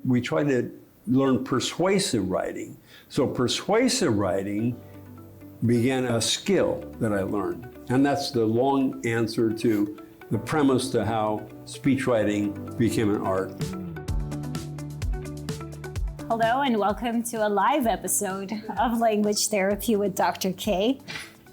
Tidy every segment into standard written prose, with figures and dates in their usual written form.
we tried to learn persuasive writing. So persuasive writing began a skill that I learned. And that's the long answer to the premise to how speech writing became an art. Hello and welcome to a live episode of Language Therapy with Dr. K.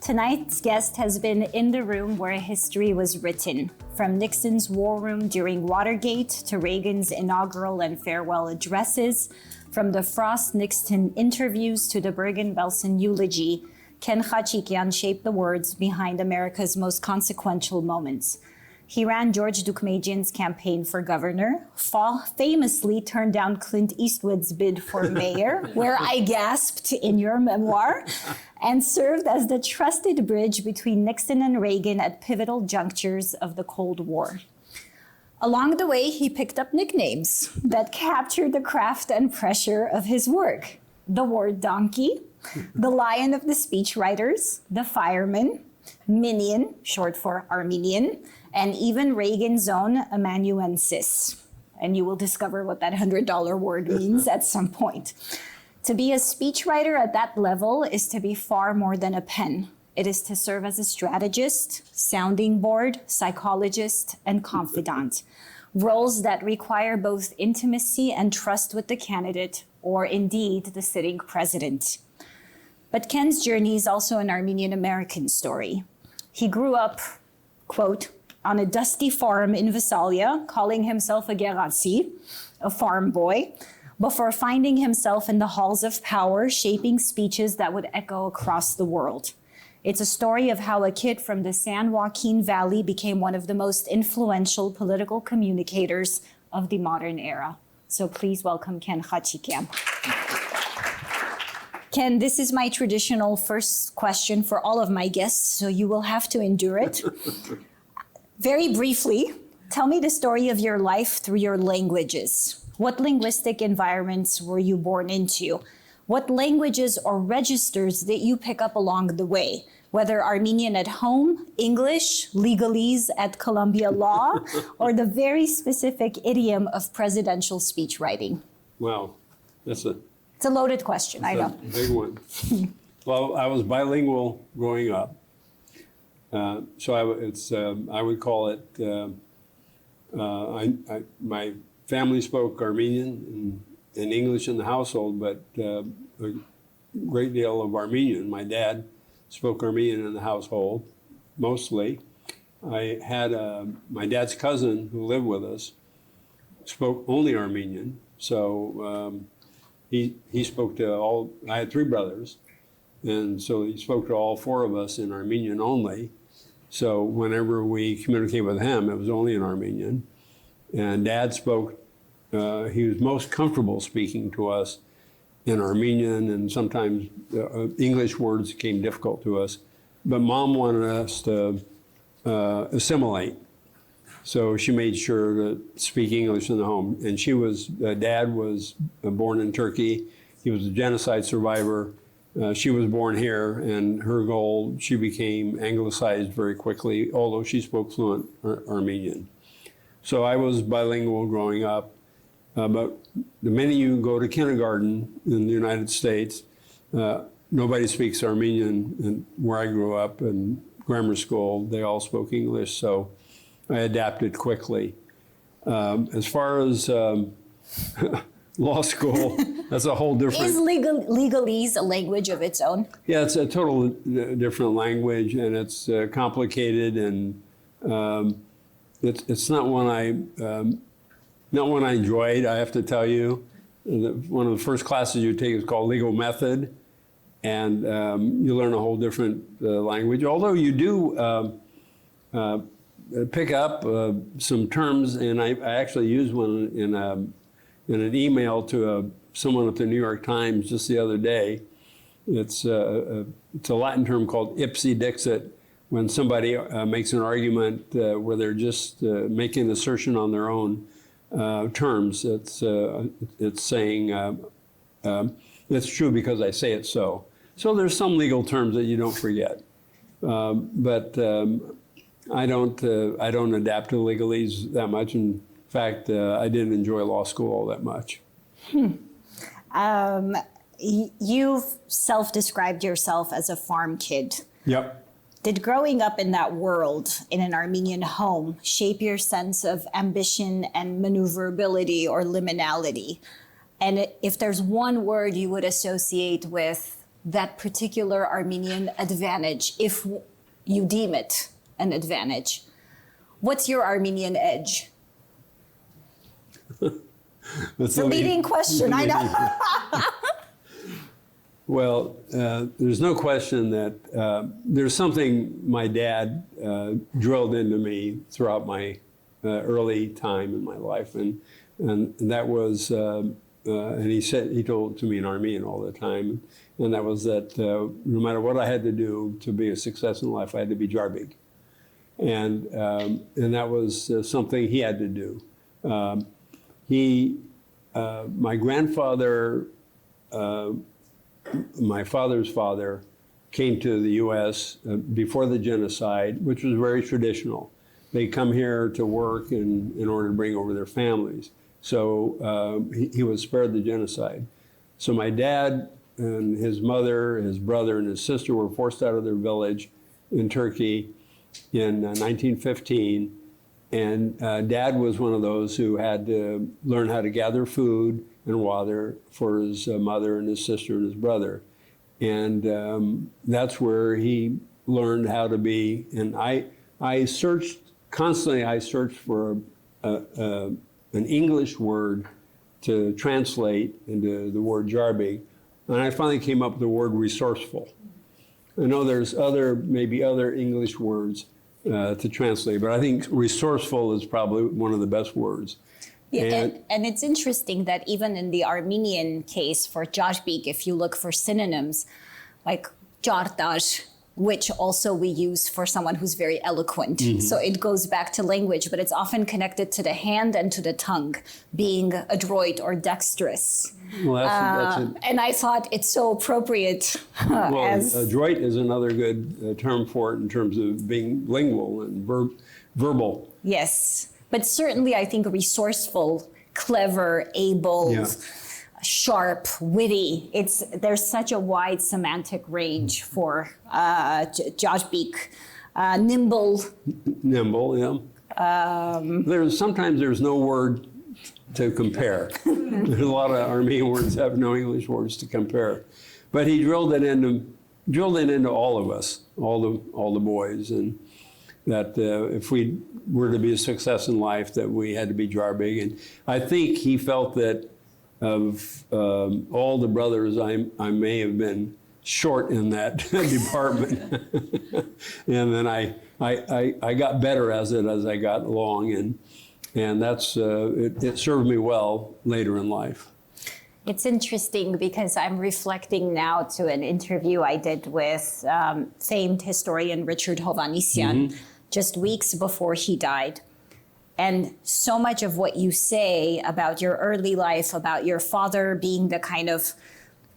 Tonight's guest has been in the room where history was written, from Nixon's war room during Watergate to Reagan's inaugural and farewell addresses, from the Frost-Nixon interviews to the Bergen-Belsen eulogy. Ken Khachigian shaped the words behind America's most consequential moments. He ran George Deukmejian's campaign for governor, famously turned down Clint Eastwood's bid for mayor, where I gasped in your memoir, and served as the trusted bridge between Nixon and Reagan at pivotal junctures of the Cold War. Along the way, he picked up nicknames that captured the craft and pressure of his work. The word donkey, the lion of the speechwriters, the fireman, minion, short for Armenian, and even Reagan's own amanuensis. And you will discover what that $100 word means at some point. To be a speechwriter at that level is to be far more than a pen. It is to serve as a strategist, sounding board, psychologist, and confidant. Roles that require both intimacy and trust with the candidate, or indeed the sitting president. But Ken's journey is also an Armenian-American story. He grew up, quote, on a dusty farm in Visalia, calling himself a geratsi, a farm boy, before finding himself in the halls of power, shaping speeches that would echo across the world. It's a story of how a kid from the San Joaquin Valley became one of the most influential political communicators of the modern era. So please welcome Ken Khachigian. Ken, this is my traditional first question for all of my guests, so you will have to endure it. Very briefly, tell me the story of your life through your languages. What linguistic environments were you born into? What languages or registers did you pick up along the way? Whether Armenian at home, English, legalese at Columbia Law, or the very specific idiom of presidential speech writing? Wow, it's a loaded question, I know. A big one. Well, I was bilingual growing up. So I would call it, my family spoke Armenian and English in the household, but a great deal of Armenian. My dad spoke Armenian in the household, mostly. I had my dad's cousin who lived with us spoke only Armenian, so he spoke to all, I had three brothers, and so he spoke to all four of us in Armenian only. So whenever we communicated with him, it was only in Armenian. And Dad spoke, he was most comfortable speaking to us in Armenian, and sometimes English words became difficult to us. But Mom wanted us to assimilate. So she made sure to speak English in the home. And Dad was born in Turkey. He was a genocide survivor. She was born here, and her goal, she became anglicized very quickly, although she spoke fluent Armenian. So I was bilingual growing up, but the minute you go to kindergarten in the United States, nobody speaks Armenian, and where I grew up in grammar school, they all spoke English, so I adapted quickly. As far as law school, that's a whole different... Is legalese a language of its own? Yeah, it's a total different language, and it's complicated, and it's not one I enjoyed, I have to tell you. One of the first classes you take is called Legal Method, and you learn a whole different language, although you do pick up some terms, and I actually used one in an email to someone at the New York Times just the other day. It's a Latin term called ipsi dixit, when somebody makes an argument where they're just making an assertion on their own terms. It's saying, it's true because I say it so. So there's some legal terms that you don't forget. But I don't adapt to legalese that much. In fact, I didn't enjoy law school all that much. You've self-described yourself as a farm kid. Yep. Did growing up in that world, in an Armenian home, shape your sense of ambition and maneuverability or liminality? And if there's one word you would associate with that particular Armenian advantage, if you deem it an advantage, what's your Armenian edge? It's a leading question, I know. Well, there's no question that there's something my dad drilled into me throughout my early time in my life, and that was, and he told it to me in Armenian all the time, and that was that no matter what I had to do to be a success in life, I had to be jarbig, and that was something he had to do. My grandfather. My father's father came to the U.S. Before the genocide, which was very traditional. They come here to work in order to bring over their families. So he was spared the genocide. So my dad and his mother, his brother, and his sister were forced out of their village in Turkey in 1915. And Dad was one of those who had to learn how to gather food and water for his mother and his sister and his brother. And that's where he learned how to be. And I searched, constantly I searched for an English word to translate into the word jarbig. And I finally came up with the word resourceful. I know there's maybe other English words to translate, but I think resourceful is probably one of the best words. Yeah, and it's interesting that even in the Armenian case for jarbig, if you look for synonyms like jartaj, which also we use for someone who's very eloquent. Mm-hmm. So it goes back to language, but it's often connected to the hand and to the tongue, being adroit or dexterous. Well, that's and I thought it's so appropriate. Adroit is another good term for it in terms of being lingual and verbal. Yes. But certainly, I think resourceful, clever, able, sharp, witty. There's such a wide semantic range for jarbig. Nimble. Nimble, yeah. Sometimes there's no word to compare. There's a lot of Armenian words that have no English words to compare. But he drilled it into all of us, all the boys, and that if we were to be a success in life, that we had to be jarbig. And I think he felt that of all the brothers, I may have been short in that department. And then I got better as I got along, and that's it served me well later in life. It's interesting because I'm reflecting now to an interview I did with famed historian Richard Hovhannisyan just weeks before he died. And so much of what you say about your early life, about your father being the kind of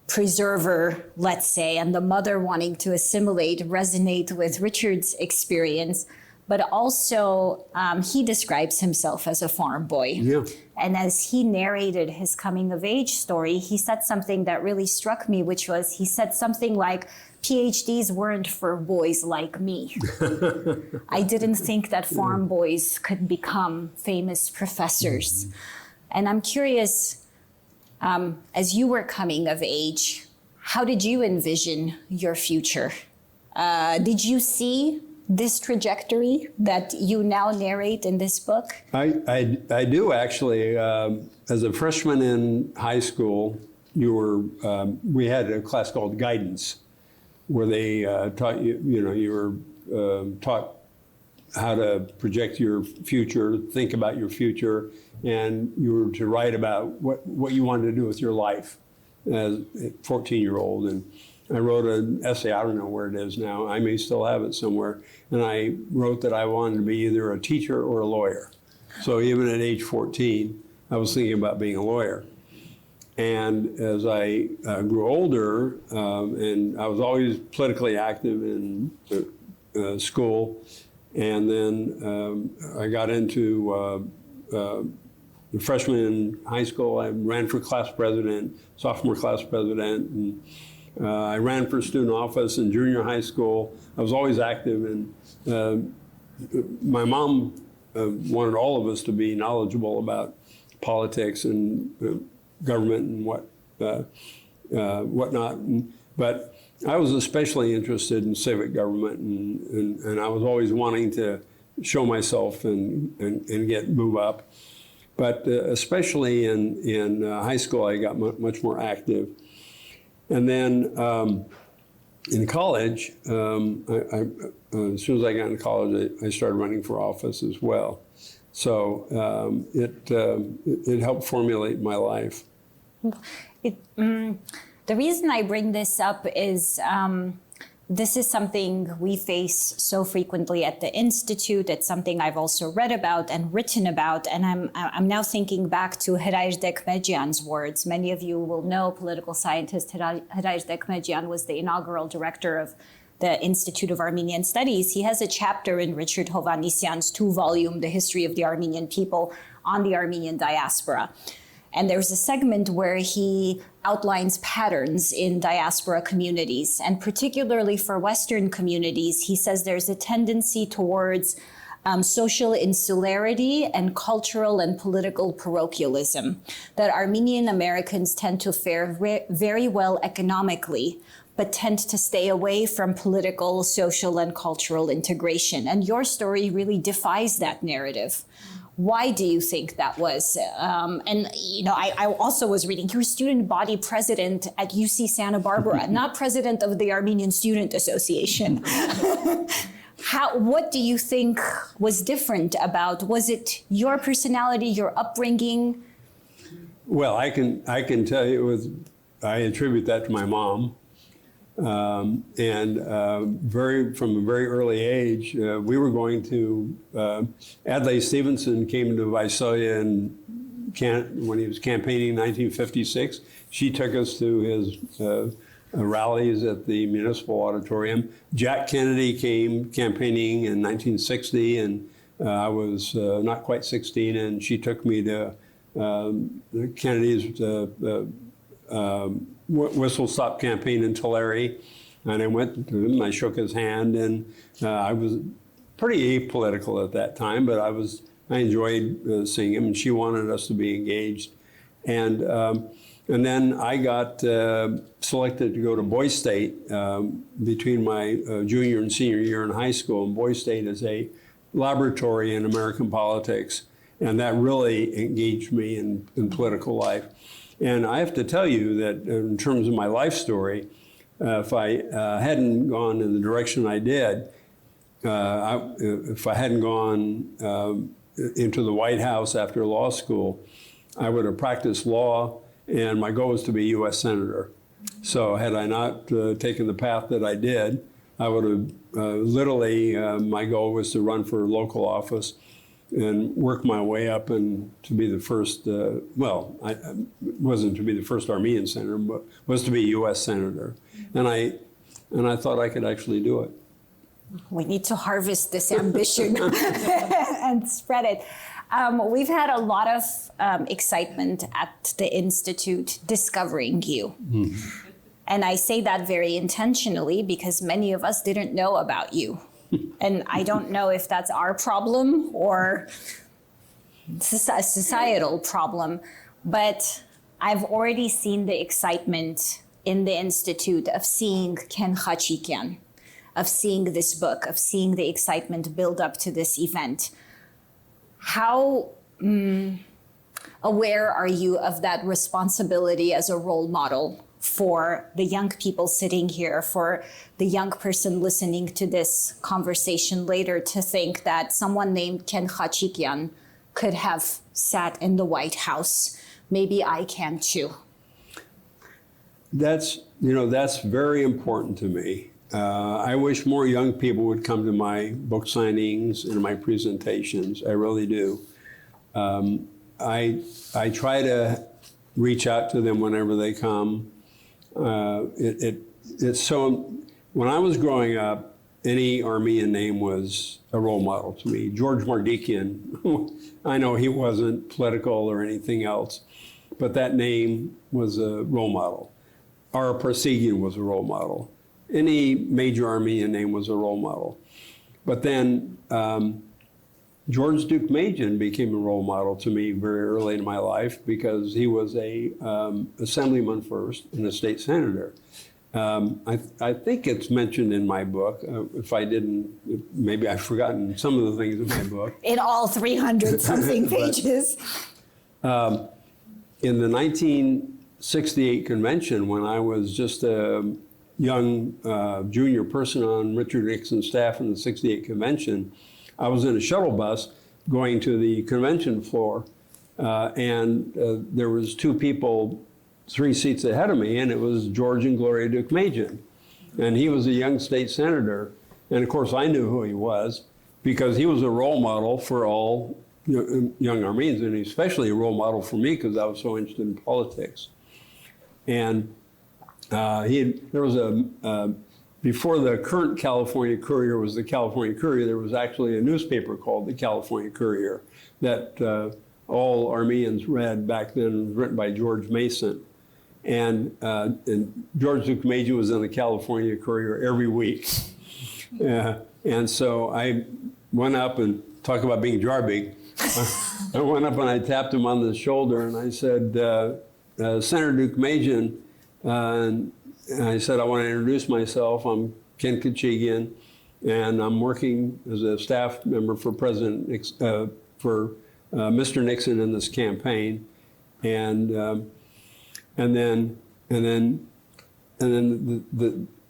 preserver, let's say, and the mother wanting to assimilate, resonate with Richard's experience. But also, he describes himself as a farm boy. Yeah. And as he narrated his coming of age story, he said something that really struck me, which was, he said something like, PhDs weren't for boys like me. I didn't think that farm boys could become famous professors. And I'm curious, as you were coming of age, how did you envision your future? Did you see this trajectory that you now narrate in this book? I do actually. As a freshman in high school, we had a class called guidance, where they taught you were taught how to project your future, think about your future, and you were to write about what you wanted to do with your life as a 14-year-old. And I wrote an essay, I don't know where it is now, I may still have it somewhere, and I wrote that I wanted to be either a teacher or a lawyer. So even at age 14, I was thinking about being a lawyer. And as I grew older, and I was always politically active in school, and then I got into a freshman in high school, I ran for class president, sophomore class president, and I ran for student office in junior high school. I was always active, and my mom wanted all of us to be knowledgeable about politics and government and whatnot. But I was especially interested in civic government, and I was always wanting to show myself and move up. But especially in high school, I got much more active. And then in college, as soon as I got into college, I started running for office as well. So it helped formulate my life. The reason I bring this up is this is something we face so frequently at the Institute. It's something I've also read about and written about. And I'm now thinking back to Hraj Dekmejian's words. Many of you will know political scientist Hraj Dekmejian was the inaugural director of the Institute of Armenian Studies. He has a chapter in Richard Hovhannisyan's 2-volume, The History of the Armenian People, on the Armenian diaspora. And there's a segment where he outlines patterns in diaspora communities. And particularly for Western communities, he says there's a tendency towards social insularity and cultural and political parochialism, that Armenian Americans tend to fare very well economically, but tend to stay away from political, social, and cultural integration. And your story really defies that narrative. Why do you think that was? And you know, I also was reading, you were student body president at UC Santa Barbara, not president of the Armenian Student Association. What do you think was different about, was it your personality, your upbringing? Well, I can tell you I attribute that to my mom. From a very early age, we were going to, Adlai Stevenson came to Visalia when he was campaigning in 1956. She took us to his rallies at the Municipal Auditorium. Jack Kennedy came campaigning in 1960, and I was not quite 16, and she took me to Kennedy's whistle stop campaign in Tulare, and I went to him, I shook his hand, and I was pretty apolitical at that time, but I enjoyed seeing him, and she wanted us to be engaged. And then I got selected to go to Boy State between my junior and senior year in high school, and Boy State is a laboratory in American politics, and that really engaged me in political life. And I have to tell you that in terms of my life story, if I hadn't gone in the direction I did, if I hadn't gone into the White House after law school, I would have practiced law, and my goal was to be a U.S. Senator. So had I not taken the path that I did, I would have literally, my goal was to run for local office and work my way up and to be the first, I wasn't to be the first Armenian senator, but was to be a U.S. senator. And I thought I could actually do it. We need to harvest this ambition and spread it. We've had a lot of excitement at the Institute discovering you. Mm-hmm. And I say that very intentionally because many of us didn't know about you. And I don't know if that's our problem or a societal problem, but I've already seen the excitement in the Institute of seeing Ken Khachigian, of seeing this book, of seeing the excitement build up to this event. How aware are you of that responsibility as a role model for the young people sitting here, for the young person listening to this conversation later, to think that someone named Ken Khachigian could have sat in the White House? Maybe I can too. That's very important to me. I wish more young people would come to my book signings and my presentations. I really do. I try to reach out to them whenever they come. It's so. When I was growing up, any Armenian name was a role model to me. George Mardikian, I know he wasn't political or anything else, but that name was a role model. Ara Parsegian was a role model. Any major Armenian name was a role model. But then George Deukmejian became a role model to me very early in my life because he was a assemblyman first and a state senator. I think it's mentioned in my book. If I didn't, maybe I've forgotten some of the things in my book. In all 300-something pages. In the 1968 convention, when I was just a young junior person on Richard Nixon's staff in the 68 convention, I was in a shuttle bus going to the convention floor, and there was two people 3 seats ahead of me, and it was George and Gloria Deukmejian. And he was a young state senator. And of course, I knew who he was because he was a role model for all young Armenians, and especially a role model for me because I was so interested in politics. And there was before the current California Courier was the California Courier, there was actually a newspaper called the California Courier that all Armenians read back then, written by George Mason. And George Deukmejian was in the California Courier every week. And so I went up and talk about being jarbig. I went up and I tapped him on the shoulder and I said, Senator Deukmejian, and I said, I want to introduce myself. I'm Ken Khachigian, and I'm working as a staff member for Mr. Nixon in this campaign. And then the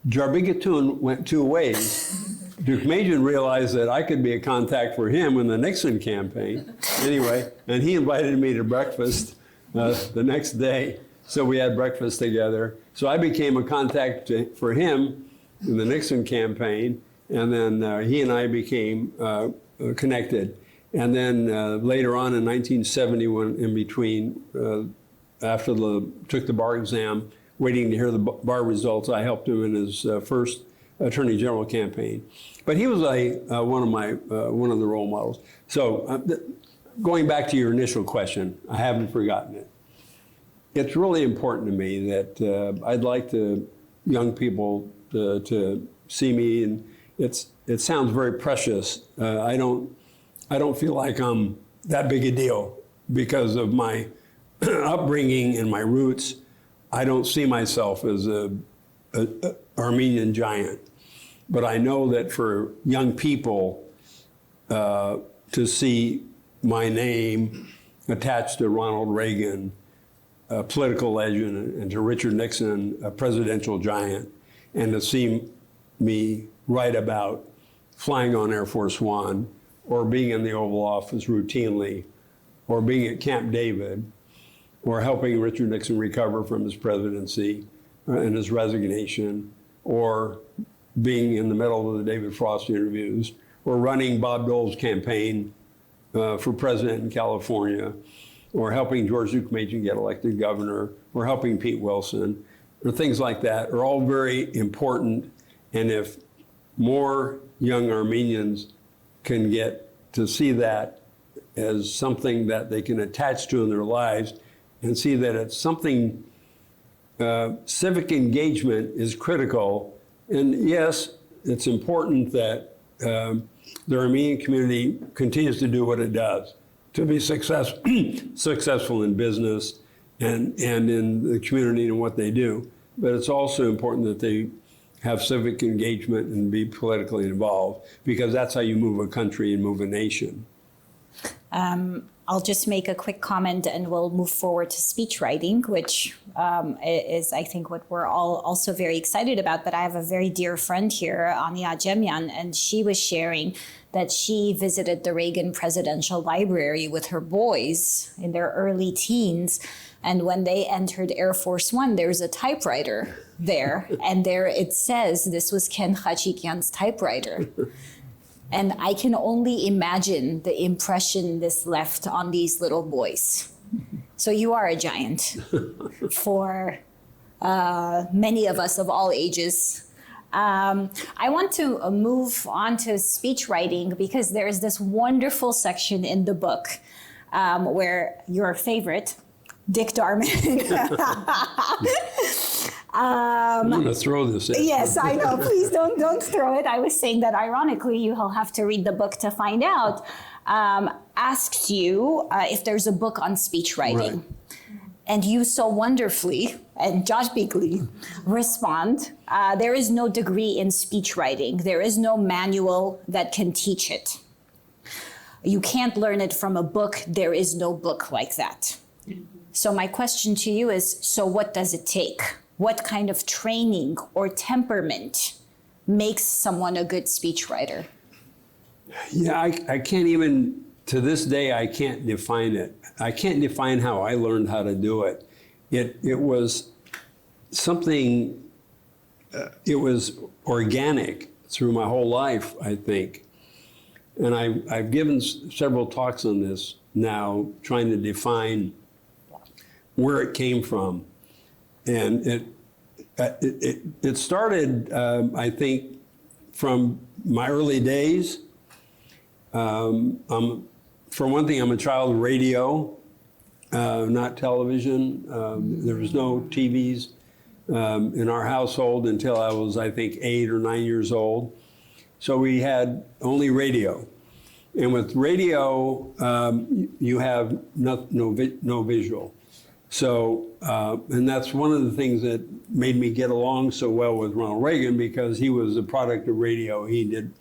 Jarbigatoon went 2 ways. Deukmejian realized that I could be a contact for him in the Nixon campaign. Anyway, and he invited me to breakfast the next day. So we had breakfast together. So I became a contact for him in the Nixon campaign. And then he and I became connected. And then later on in 1970, when in between, after took the bar exam, waiting to hear the bar results, I helped him in his first Attorney General campaign. But he was one of the role models. So going back to your initial question, I haven't forgotten it. It's really important to me that I'd like young people to see me, and it sounds very precious. I don't feel like I'm that big a deal because of my upbringing and my roots. I don't see myself as a Armenian giant, but I know that for young people to see my name attached to Ronald Reagan, a political legend, and to Richard Nixon, a presidential giant, and to see me write about flying on Air Force One, or being in the Oval Office routinely, or being at Camp David, or helping Richard Nixon recover from his presidency and his resignation, or being in the middle of the David Frost interviews, or running Bob Dole's campaign for president in California, or helping George Deukmejian get elected governor, or helping Pete Wilson, or things like that are all very important. And if more young Armenians can get to see that as something that they can attach to in their lives and see that it's something, civic engagement is critical. And yes, it's important that the Armenian community continues to do what it does to be successful in business and in the community and what they do. But it's also important that they have civic engagement and be politically involved, because that's how you move a country and move a nation. I'll just make a quick comment and we'll move forward to speech writing, which is, I think, what we're all also very excited about. But I have a very dear friend here, Ania Jemyan, and she was sharing that she visited the Reagan Presidential Library with her boys in their early teens. And when they entered Air Force One, there's a typewriter there. And there it says this was Ken Khachigian's typewriter. And I can only imagine the impression this left on these little boys. So you are a giant for many of us of all ages. I want to move on to speech writing because there's this wonderful section in the book where your favorite, Dick Darman. I'm going to throw this at you. Yes, I know. Please don't throw it. I was saying that ironically, you'll have to read the book to find out. Asks you if there's a book on speech writing. Right. And you so wonderfully and Josh Beakley respond, there is no degree in speech writing. There is no manual that can teach it. You can't learn it from a book. There is no book like that. So my question to you is, so what does it take? What kind of training or temperament makes someone a good speechwriter? Yeah, I can't even, to this day, I can't define it. I can't define how I learned how to do it. It was something, it was organic through my whole life, I think. And I've given several talks on this now, trying to define where it came from. And it started, I think, from my early days. For one thing, I'm a child of radio, not television. There was no TVs in our household until I was, I think, 8 or 9 years old. So we had only radio. And with radio, you have no visual. So, and that's one of the things that made me get along so well with Ronald Reagan, because he was a product of radio. He did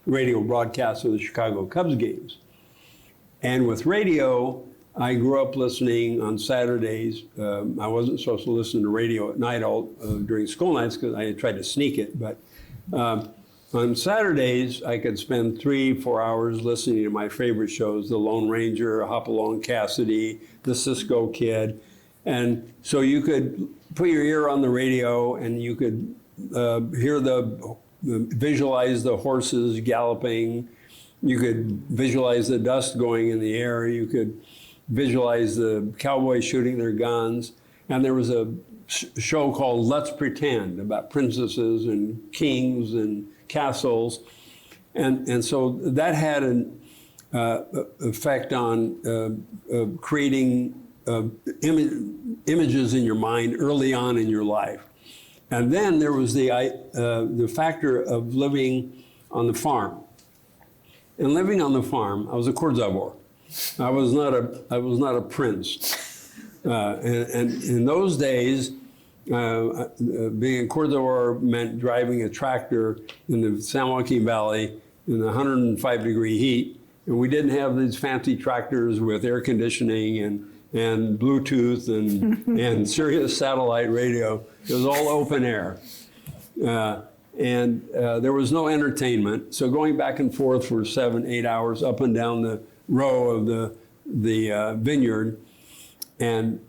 radio broadcasts of the Chicago Cubs games. And with radio, I grew up listening on Saturdays. I wasn't supposed to listen to radio at night during school nights because I had tried to sneak it. But on Saturdays, I could spend 3-4 hours listening to my favorite shows, The Lone Ranger, Hopalong Cassidy, The Cisco Kid. And so you could put your ear on the radio and you could visualize the horses galloping. You could visualize the dust going in the air. You could visualize the cowboys shooting their guns. And there was a show called Let's Pretend about princesses and kings and castles. And so that had an effect on creating images in your mind early on in your life. And then there was the factor of living on the farm. And living on the farm, I was a Kurzabor. I was not a prince. And in those days, being a Kurzabor meant driving a tractor in the San Joaquin Valley in the 105-degree heat. And we didn't have these fancy tractors with air conditioning and Bluetooth and Sirius satellite radio. It was all open air. And there was no entertainment. So going back and forth for 7-8 hours up and down the row of the vineyard. And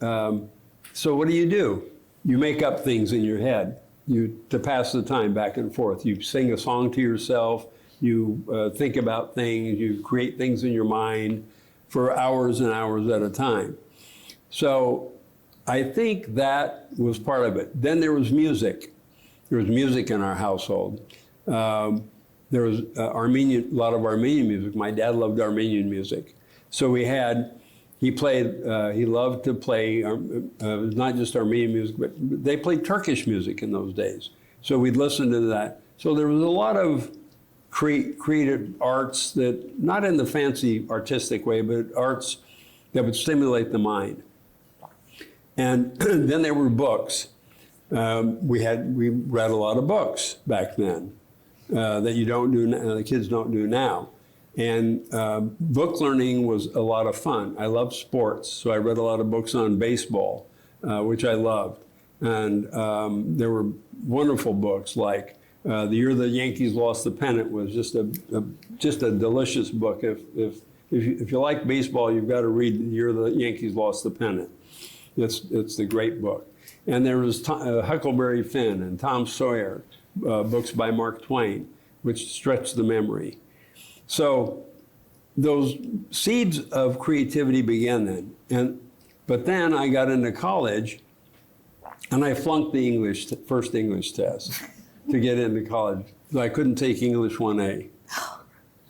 so what do? You make up things in your head to pass the time back and forth. You sing a song to yourself. You think about things. You create things in your mind for hours and hours at a time. So I think that was part of it. Then there was music. There was music in our household. There was a lot of Armenian music. My dad loved Armenian music. So he loved to play, not just Armenian music, but they played Turkish music in those days. So we'd listen to that. So there was a lot of creative arts that, not in the fancy artistic way, but arts that would stimulate the mind. And then there were books. We read a lot of books back then that the kids don't do now. And book learning was a lot of fun. I love sports, so I read a lot of books on baseball, which I loved. And there were wonderful books like The Year the Yankees Lost the Pennant was just a delicious book. If you like baseball, you've got to read The Year the Yankees Lost the Pennant. It's the great book. And there was Huckleberry Finn and Tom Sawyer, books by Mark Twain, which stretched the memory. So those seeds of creativity began then. But then I got into college and I flunked the first English test. to get into college. So I couldn't take English 1A.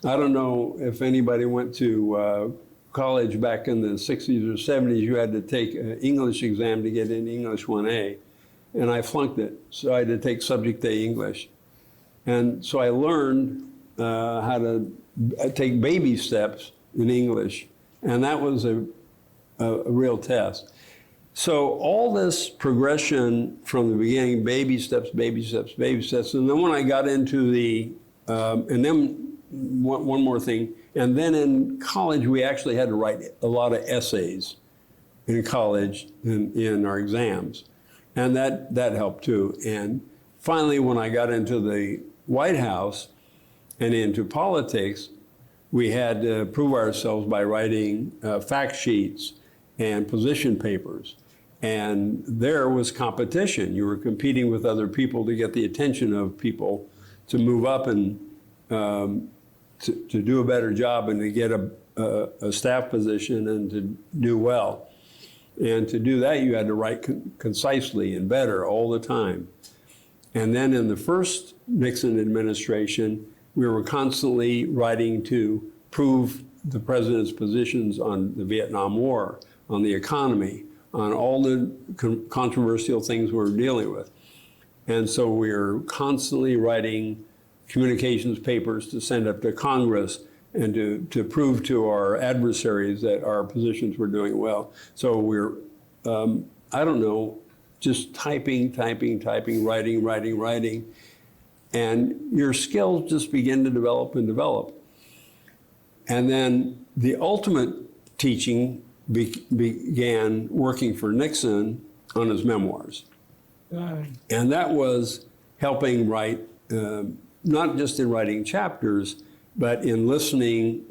I don't know if anybody went to college back in the 60s or 70s. You had to take an English exam to get into English 1A. And I flunked it, so I had to take Subject A English. And so I learned how to take baby steps in English, and that was a real test. So all this progression from the beginning, baby steps, baby steps, baby steps, and then when I got into the, and then one more thing, and then in college we actually had to write a lot of essays in college in our exams. And that helped too. And finally, when I got into the White House and into politics, we had to prove ourselves by writing fact sheets and position papers. And there was competition. You were competing with other people to get the attention of people to move up and to do a better job and to get a staff position and to do well. And to do that, you had to write concisely and better all the time. And then in the first Nixon administration, we were constantly writing to prove the president's positions on the Vietnam War, on the economy, on all the controversial things we were dealing with. And so we were constantly writing communications papers to send up to Congress and to prove to our adversaries that our positions were doing well. So we're, I don't know, just typing, writing, and your skills just begin to develop and develop. And then the ultimate teaching began working for Nixon on his memoirs. And that was helping write, not just in writing chapters, but in listening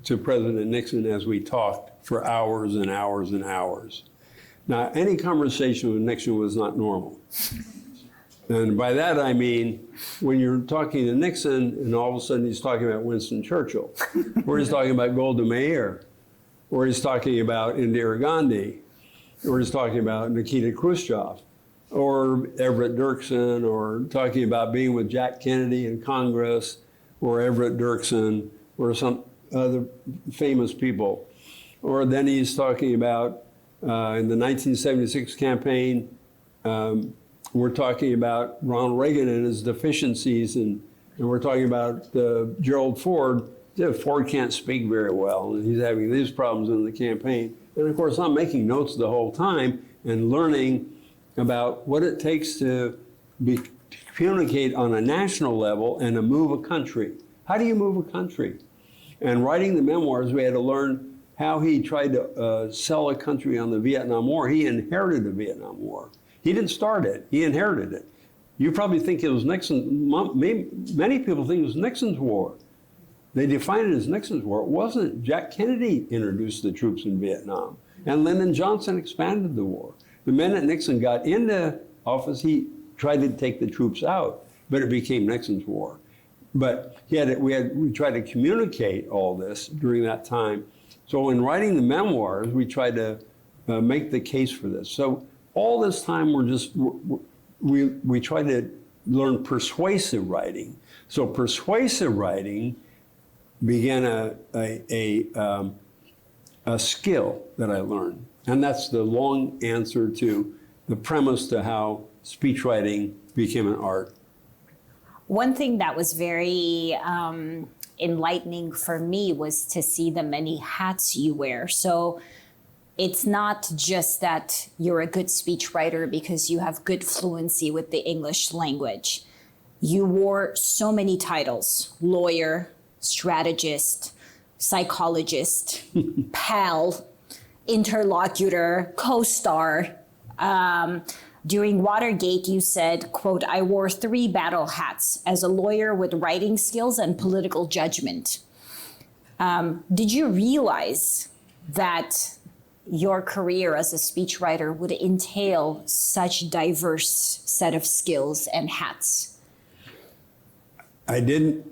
to President Nixon as we talked for hours and hours and hours. Now, any conversation with Nixon was not normal. And by that I mean, when you're talking to Nixon and all of a sudden he's talking about Winston Churchill, or he's talking about Golda Meir, or he's talking about Indira Gandhi, or he's talking about Nikita Khrushchev, or Everett Dirksen, or talking about being with Jack Kennedy in Congress, or Everett Dirksen, or some other famous people. Or then he's talking about, in the 1976 campaign, we're talking about Ronald Reagan and his deficiencies, and we're talking about Gerald Ford. Ford can't speak very well, and he's having these problems in the campaign. And of course, I'm making notes the whole time and learning about what it takes to communicate on a national level and to move a country. How do you move a country? And writing the memoirs, we had to learn how he tried to sell a country on the Vietnam War. He inherited the Vietnam War. He didn't start it, he inherited it. You probably think it was Nixon, many people think it was Nixon's war. They define it as Nixon's war. It wasn't. Jack Kennedy introduced the troops in Vietnam, and Lyndon Johnson expanded the war. The minute Nixon got into office, he tried to take the troops out, but it became Nixon's war. But we tried to communicate all this during that time. So in writing the memoirs, we tried to make the case for this. So all this time, we tried to learn persuasive writing. So persuasive writing began a skill that I learned. And that's the long answer to the premise to how speech writing became an art. One thing that was very enlightening for me was to see the many hats you wear. So it's not just that you're a good speechwriter because you have good fluency with the English language. You wore so many titles: lawyer, strategist, psychologist, pal, interlocutor, co-star. During Watergate, you said, quote, "I wore 3 battle hats as a lawyer with writing skills and political judgment." Did you realize that your career as a speechwriter would entail such diverse set of skills and hats? I didn't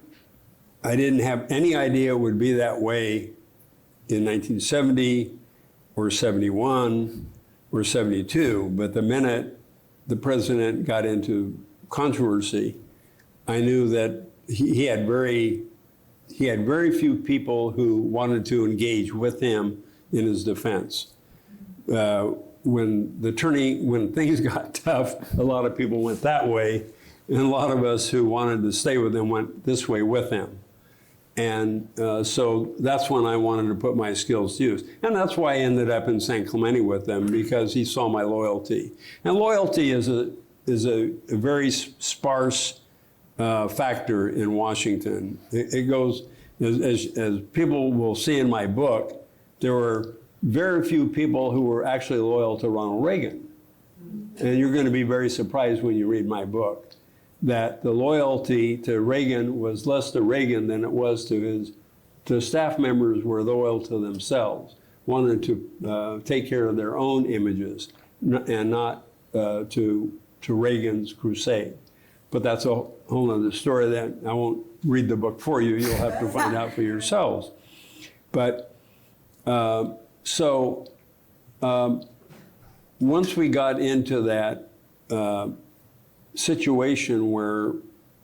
have any idea it would be that way in 1970 or 71 or 72, but the minute the president got into controversy I knew that he had very few people who wanted to engage with him in his defense. When things got tough, a lot of people went that way, and a lot of us who wanted to stay with him went this way with him. And so that's when I wanted to put my skills to use. And that's why I ended up in San Clemente with them, because he saw my loyalty. And loyalty is a very sparse factor in Washington. It goes, as people will see in my book, there were very few people who were actually loyal to Ronald Reagan. And you're going to be very surprised when you read my book that the loyalty to Reagan was less to Reagan than it was to staff members were loyal to themselves, wanted to take care of their own images and not to Reagan's crusade. But that's a whole other story that I won't read the book for you. You'll have to find out for yourselves. But once we got into that situation where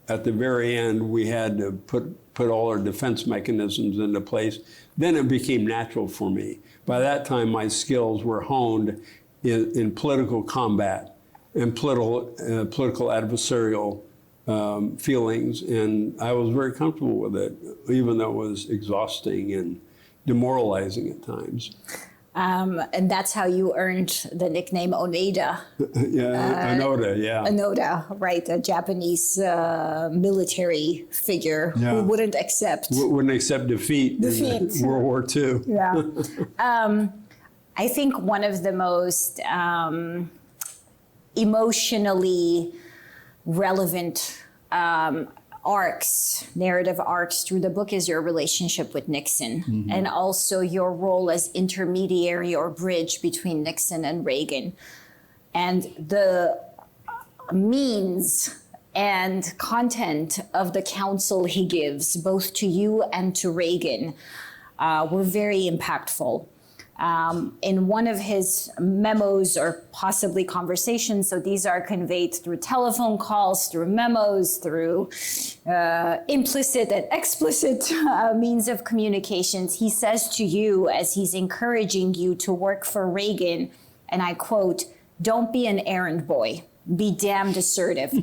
at the very end we had to put all our defense mechanisms into place, then it became natural for me. By that time, my skills were honed in political combat and political adversarial feelings, and I was very comfortable with it, even though it was exhausting and demoralizing at times. And that's how you earned the nickname Oneida. Onoda, yeah. Onoda, right, a Japanese military figure who wouldn't accept defeat in World War II. Yeah. I think one of the most emotionally relevant narrative arcs through the book is your relationship with Nixon, and also your role as intermediary or bridge between Nixon and Reagan. And the means and content of the counsel he gives, both to you and to Reagan, were very impactful. In one of his memos or possibly conversations, so these are conveyed through telephone calls, through memos, through implicit and explicit means of communications, he says to you, as he's encouraging you to work for Reagan, and I quote, "Don't be an errand boy. Be damned assertive.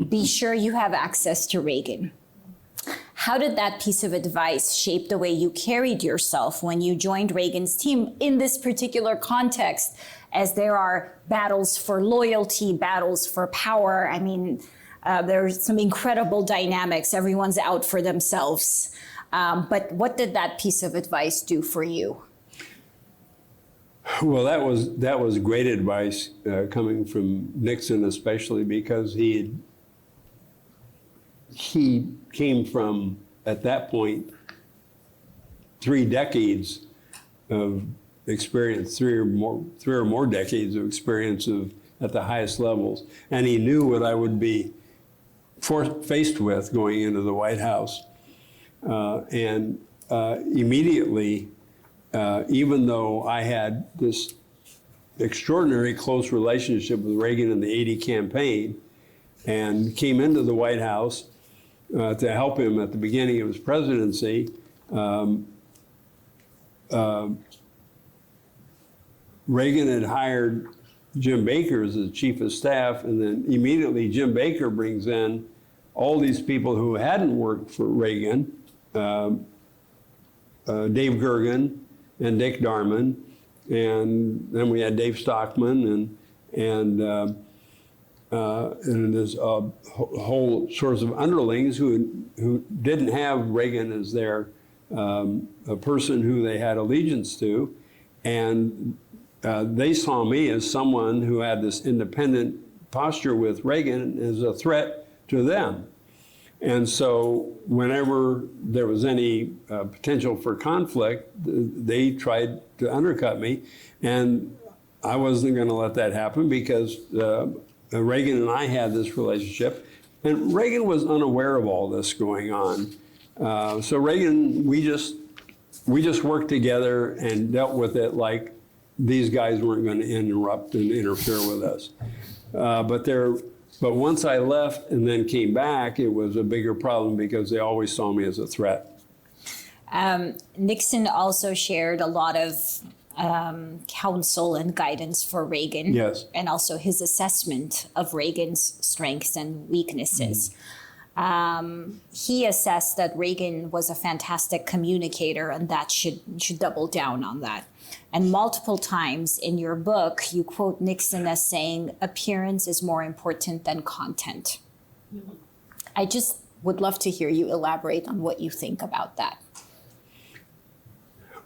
Be sure you have access to Reagan." How did that piece of advice shape the way you carried yourself when you joined Reagan's team in this particular context, as there are battles for loyalty, battles for power? I mean, there's some incredible dynamics. Everyone's out for themselves. But what did that piece of advice do for you? Well, that was great advice coming from Nixon, especially because he came from, at that point, 3 decades of experience, three or more decades of experience at the highest levels, and he knew what I would be faced with going into the White House, and immediately. Even though I had this extraordinary close relationship with Reagan in the '80 campaign and came into the White House to help him at the beginning of his presidency, Reagan had hired Jim Baker as his chief of staff, and then immediately Jim Baker brings in all these people who hadn't worked for Reagan, Dave Gergen, and Dick Darman, and then we had Dave Stockman, and there's a whole sorts of underlings who didn't have Reagan as their a person who they had allegiance to, and they saw me as someone who had this independent posture with Reagan as a threat to them. And so whenever there was any potential for conflict, they tried to undercut me. And I wasn't going to let that happen because Reagan and I had this relationship. And Reagan was unaware of all this going on. So Reagan, we just worked together and dealt with it like these guys weren't going to interrupt and interfere with us. But there But once I left and then came back, it was a bigger problem because they always saw me as a threat. Nixon also shared a lot of counsel and guidance for Reagan. Yes. And also his assessment of Reagan's strengths and weaknesses. He assessed that Reagan was a fantastic communicator and that should double down on that. And multiple times in your book, you quote Nixon as saying, appearance is more important than content. I just would love to hear you elaborate on what you think about that.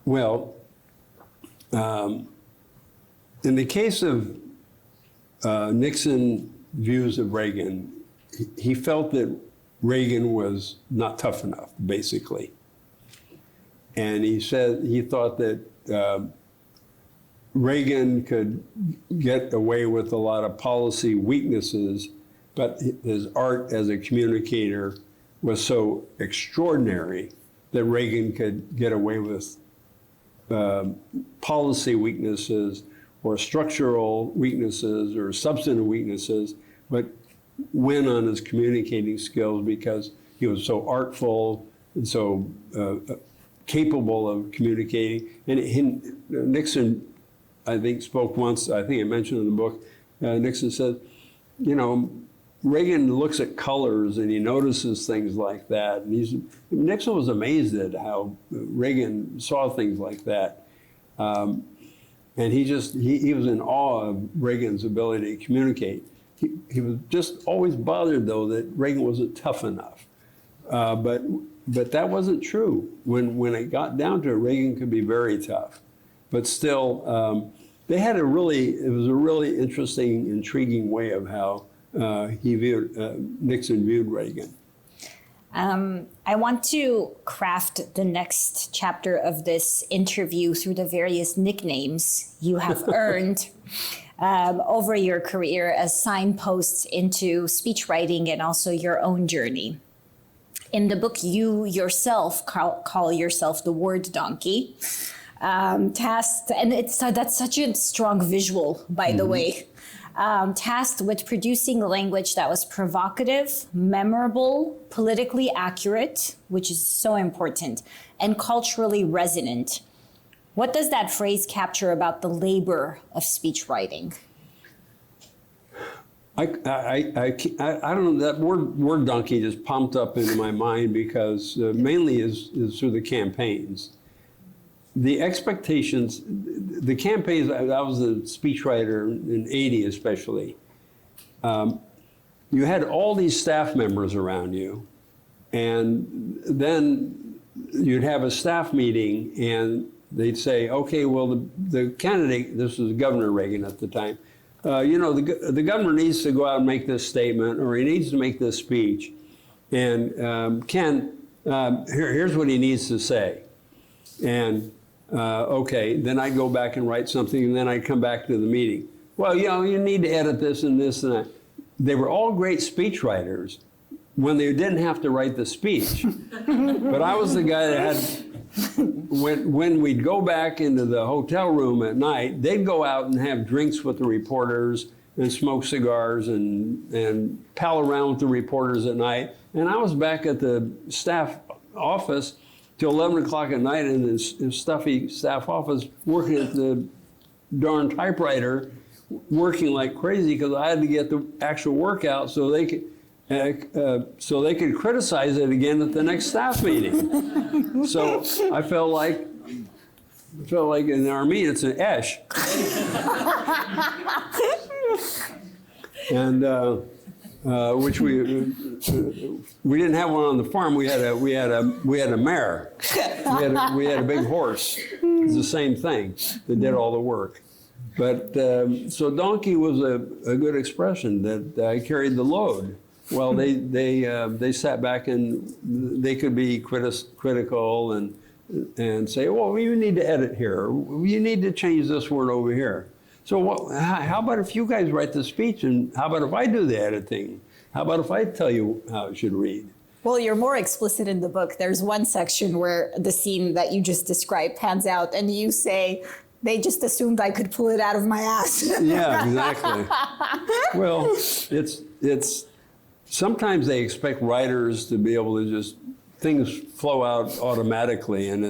Well, in the case of Nixon views of Reagan, he felt that Reagan was not tough enough, basically. And he said he thought that Reagan could get away with a lot of policy weaknesses, but his art as a communicator was so extraordinary that Reagan could get away with policy weaknesses or structural weaknesses or substantive weaknesses, but win on his communicating skills because he was so artful and so capable of communicating. And Nixon, I think, spoke once, I think I mentioned in the book, Nixon said, you know, Reagan looks at colors and he notices things like that. And Nixon was amazed at how Reagan saw things like that. And he was in awe of Reagan's ability to communicate. He was just always bothered, though, that Reagan wasn't tough enough. But that wasn't true. When it got down to it, Reagan could be very tough. But still, it was a really interesting, intriguing way of how Nixon viewed Reagan. I want to craft the next chapter of this interview through the various nicknames you have earned over your career as signposts into speechwriting and also your own journey. In the book, you yourself call yourself the word donkey. Tasked, and that's such a strong visual, by the way. Tasked with producing language that was provocative, memorable, politically accurate, which is so important, and culturally resonant. What does that phrase capture about the labor of speech writing? I don't know, that word donkey just pumped up into my mind because mainly is through the campaigns. The expectations, the campaigns, I was a speechwriter in '80 especially. You had all these staff members around you, and then you'd have a staff meeting and they'd say, okay, well, the candidate, this was Governor Reagan at the time, the governor needs to go out and make this statement, or he needs to make this speech. And Ken, here's what he needs to say. And okay, then I'd go back and write something, and then I'd come back to the meeting. Well, you need to edit this and this and that. They were all great speech writers when they didn't have to write the speech. But I was the guy that had, when we'd go back into the hotel room at night, they'd go out and have drinks with the reporters and smoke cigars and pal around with the reporters at night. And I was back at the staff office till 11 o'clock at night in this stuffy staff office, working at the darn typewriter, working like crazy because I had to get the actual work out so they could criticize it again at the next staff meeting. So I felt like in Armenian it's an esh. And which we didn't have one on the farm. We had a mare. We had a big horse. It's the same thing that did all the work. But so donkey was a good expression that I carried the load. Well, they sat back and they could be critical and say, well, you need to edit here. You need to change this word over here. So how about if you guys write the speech, and how about if I do the editing? How about if I tell you how it should read? Well, you're more explicit in the book. There's one section where the scene that you just described pans out, and you say, They just assumed I could pull it out of my ass. Yeah, exactly. Well, it's sometimes they expect writers to be able to just, things flow out automatically, and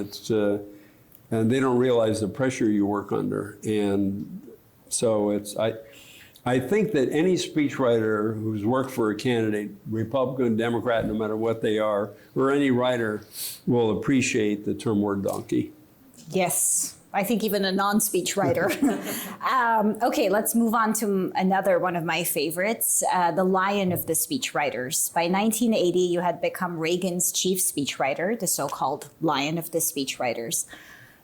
and they don't realize the pressure you work under. And so I think that any speechwriter who's worked for a candidate, Republican, Democrat, no matter what they are, or any writer will appreciate the term word donkey. Yes. I think even a non-speech writer. Okay, let's move on to another one of my favorites, the Lion of the Speechwriters. By 1980, you had become Reagan's chief speechwriter, the so-called Lion of the Speechwriters.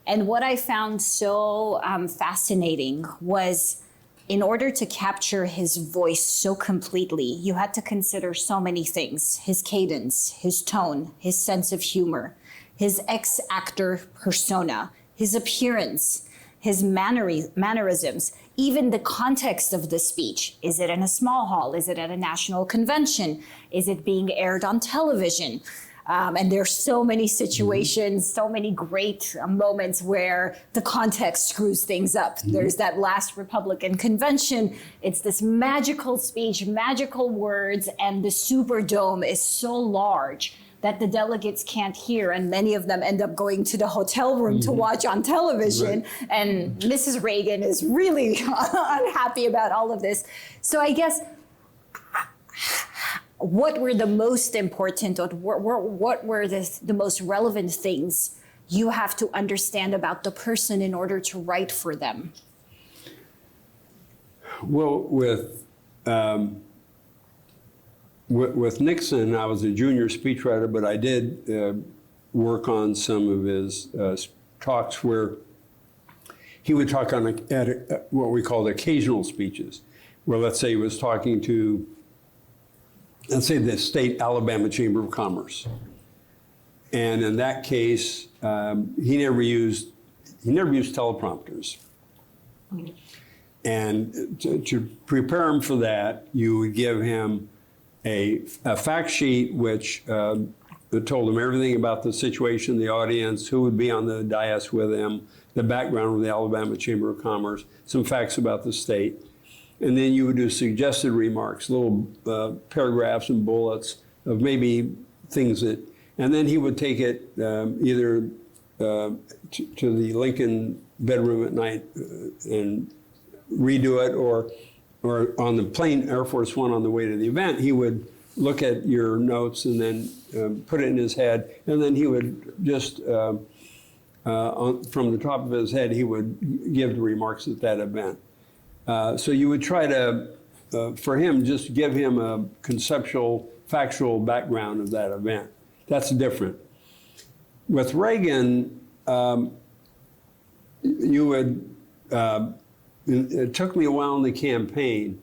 And what I found so fascinating was, in order to capture his voice so completely, you had to consider so many things: his cadence, his tone, his sense of humor, his ex-actor persona, his appearance, his mannerisms, even the context of the speech. Is it in a small hall? Is it at a national convention? Is it being aired on television? And there's so many situations, so many great moments where the context screws things up. There's that last Republican convention. It's this magical speech, magical words, and the Superdome is so large that the delegates can't hear, and many of them end up going to the hotel room to watch on television. Right. And Mrs. Reagan is really unhappy about all of this. So I guess, what were the most important, or what were the most relevant things you have to understand about the person in order to write for them? Well, with Nixon, I was a junior speechwriter, but I did work on some of his talks where he would talk on what we called occasional speeches, where let's say he was talking to, let's say, the state Alabama Chamber of Commerce. And in that case, he never used teleprompters. And to prepare him for that, you would give him a fact sheet which told him everything about the situation, the audience, who would be on the dais with him, the background of the Alabama Chamber of Commerce, some facts about the state. And then you would do suggested remarks, little paragraphs and bullets of maybe things that, and then he would take it either to the Lincoln bedroom at night and redo it, or on the plane, Air Force One, on the way to the event, he would look at your notes and then put it in his head, and then he would just, from the top of his head, he would give the remarks at that event. So you would try to, for him, just give him a conceptual, factual background of that event. That's different. With Reagan, you would, it took me a while in the campaign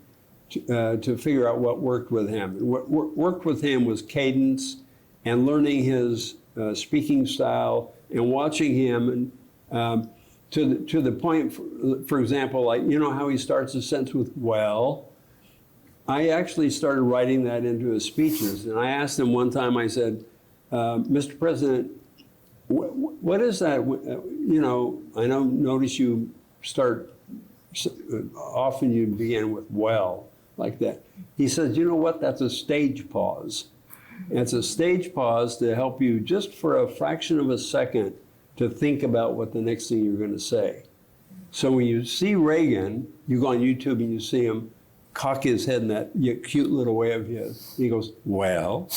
to figure out what worked with him. And what worked with him was cadence and learning his speaking style and watching him, and to the point, for example, like, you know how he starts a sentence with "well"? I actually started writing that into his speeches. And I asked him one time, I said, Mr. President, what is that? You know, I notice you start, often you begin with "well," like that. He says, you know what, that's a stage pause. And it's a stage pause to help you just for a fraction of a second to think about what the next thing you're going to say. So when you see Reagan, you go on YouTube and you see him cock his head in that cute little way of his. He goes, "well."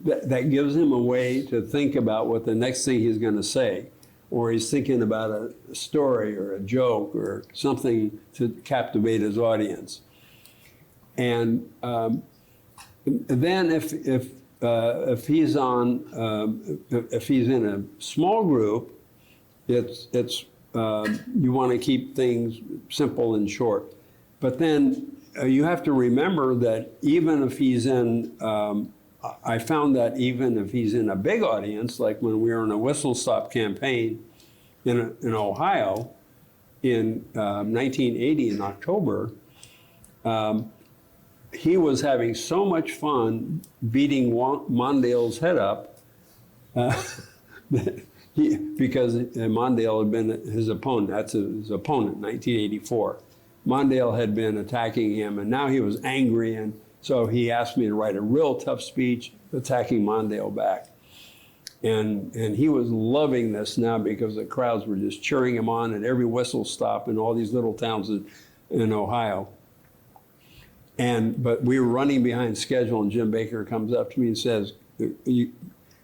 That gives him a way to think about what the next thing he's going to say. Or he's thinking about a story or a joke or something to captivate his audience. And then if he's in a small group, it's you want to keep things simple and short. But then you have to remember that even if he's in, I found that even if he's in a big audience, like when we were in a whistle stop campaign in Ohio in 1980 in October, he was having so much fun beating Mondale's head up that Because Mondale had been his opponent. That's his opponent, 1984. Mondale had been attacking him, and now he was angry, and so he asked me to write a real tough speech attacking Mondale back. And he was loving this now because the crowds were just cheering him on at every whistle stop in all these little towns in Ohio. But we were running behind schedule, and Jim Baker comes up to me and says,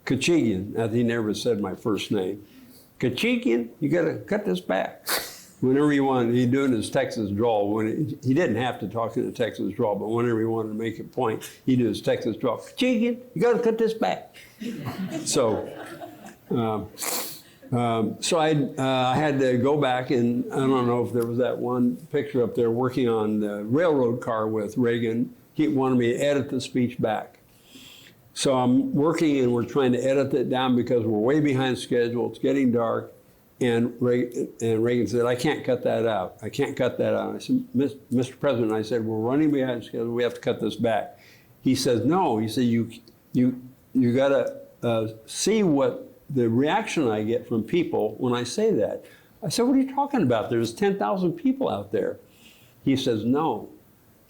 Khachigian, he never said my first name. Khachigian, you got to cut this back. Whenever he wanted, he'd do it in his Texas drawl. He didn't have to talk in a Texas drawl, but whenever he wanted to make a point, he'd do his Texas drawl. Khachigian, you got to cut this back. So I had to go back, and I don't know if there was that one picture up there working on the railroad car with Reagan. He wanted me to edit the speech back. So I'm working, and we're trying to edit it down because we're way behind schedule. It's getting dark. And Reagan said, I can't cut that out. I can't cut that out. I said, Mr. President, I said, we're running behind schedule. We have to cut this back. He says, no. He said, you got to see what the reaction I get from people when I say that. I said, what are you talking about? There's 10,000 people out there. He says, no.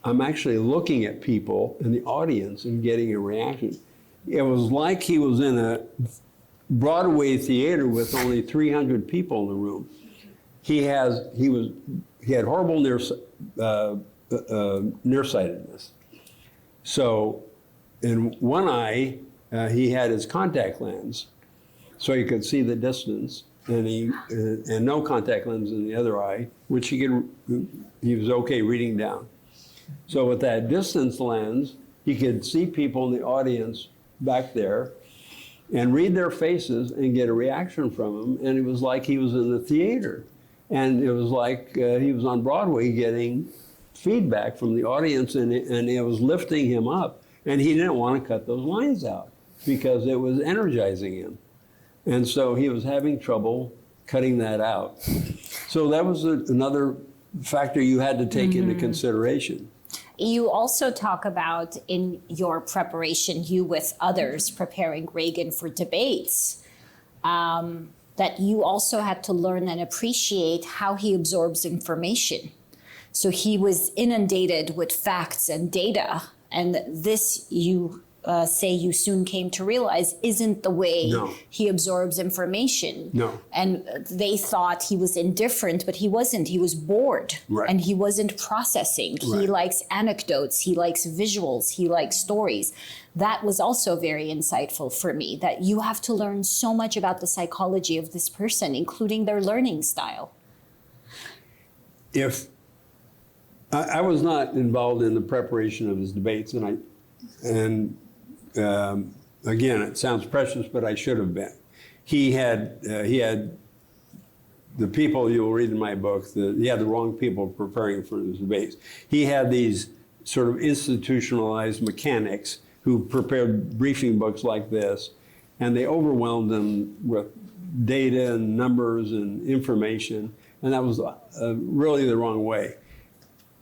I'm actually looking at people in the audience and getting a reaction. It was like he was in a Broadway theater with only 300 people in the room. He had horrible nearsightedness. So in one eye, he had his contact lens, so he could see the distance, and no contact lens in the other eye, which he was okay reading down. So with that distance lens, he could see people in the audience back there and read their faces and get a reaction from them. And it was like he was in the theater. And it was like he was on Broadway getting feedback from the audience, and it was lifting him up. And he didn't want to cut those lines out because it was energizing him. And so he was having trouble cutting that out. So that was another factor you had to take into consideration. You also talk about in your preparation, you with others preparing Reagan for debates, that you also had to learn and appreciate how he absorbs information. So he was inundated with facts and data, and this you say you soon came to realize isn't the way he absorbs information. No. And they thought he was indifferent, but he wasn't. He was bored, and he wasn't processing. He likes anecdotes, he likes visuals, he likes stories. That was also very insightful for me, that you have to learn so much about the psychology of this person, including their learning style. If I was not involved in the preparation of his debates, again, it sounds precious, but I should have been. He had the people you'll read in my book. He had the wrong people preparing for his debates. He had these sort of institutionalized mechanics who prepared briefing books like this, and they overwhelmed him with data and numbers and information, and that was really the wrong way.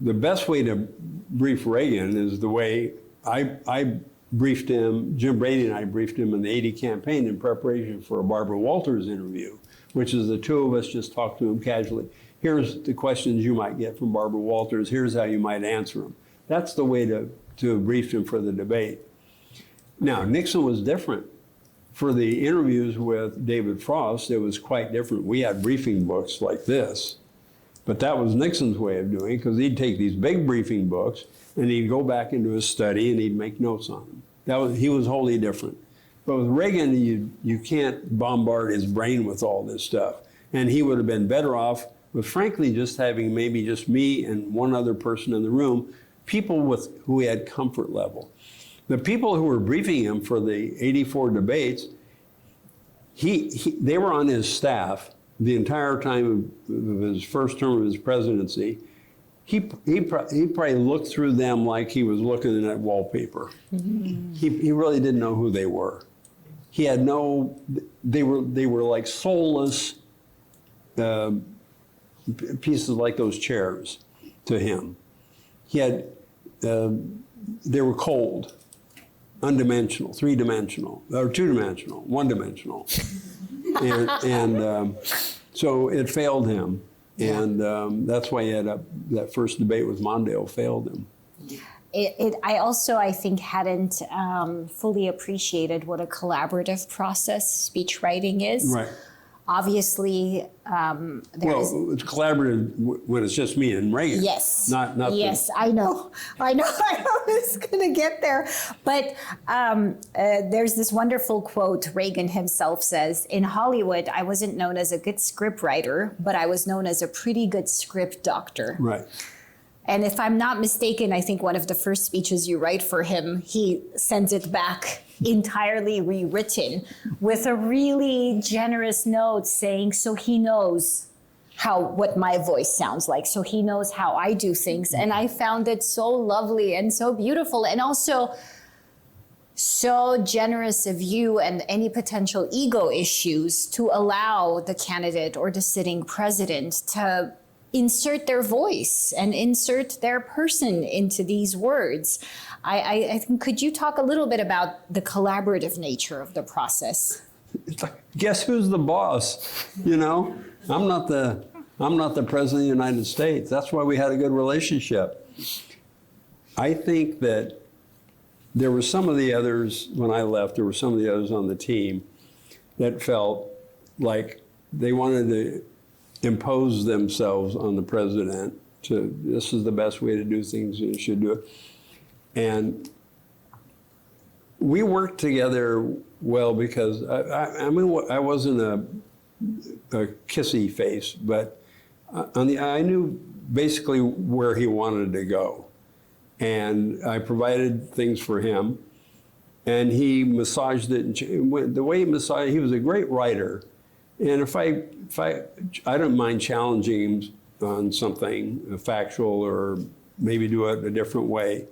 The best way to brief Reagan is the way I briefed him. Jim Brady and I briefed him in the 80 campaign in preparation for a Barbara Walters interview, which is the two of us just talked to him casually. Here's the questions you might get from Barbara Walters. Here's how you might answer them. That's the way to brief him for the debate. Now, Nixon was different. For the interviews with David Frost, it was quite different. We had briefing books like this, but that was Nixon's way of doing it, because he'd take these big briefing books and he'd go back into his study and he'd make notes on them. He was wholly different. But with Reagan, you can't bombard his brain with all this stuff. And he would have been better off with, frankly, just having maybe just me and one other person in the room, people who he had comfort level. The people who were briefing him for the 84 debates, they were on his staff the entire time of his first term of his presidency. He probably looked through them like he was looking at wallpaper. Mm-hmm. He really didn't know who they were. He had they were like soulless pieces like those chairs to him. They were cold, undimensional, three-dimensional, or two-dimensional, one-dimensional. So it failed him. And that's why he had that first debate with Mondale failed him. I also, I think, hadn't fully appreciated what a collaborative process speech writing is. Right. Obviously, it's collaborative when it's just me and Reagan. Yes. Not yes, I know. I was going to get there. But there's this wonderful quote Reagan himself says, "In Hollywood, I wasn't known as a good script writer, but I was known as a pretty good script doctor." Right. And if I'm not mistaken, I think one of the first speeches you write for him, he sends it back entirely rewritten with a really generous note saying, so he knows what my voice sounds like, so he knows how I do things. And I found it so lovely and so beautiful, and also so generous of you and any potential ego issues to allow the candidate or the sitting president to insert their voice and insert their person into these words. I think, could you talk a little bit about the collaborative nature of the process? It's like, guess who's the boss? You know, I'm not the president of the United States. That's why we had a good relationship. I think that there were some of the others, when I left, there were some of the others on the team that felt like they wanted to impose themselves on the president this is the best way to do things, you should do it. And we worked together well because, I mean, I wasn't a kissy face, but I knew basically where he wanted to go. And I provided things for him, and he massaged it. And the way he massaged, he was a great writer. And if I don't mind challenging him on something factual or maybe do it a different way.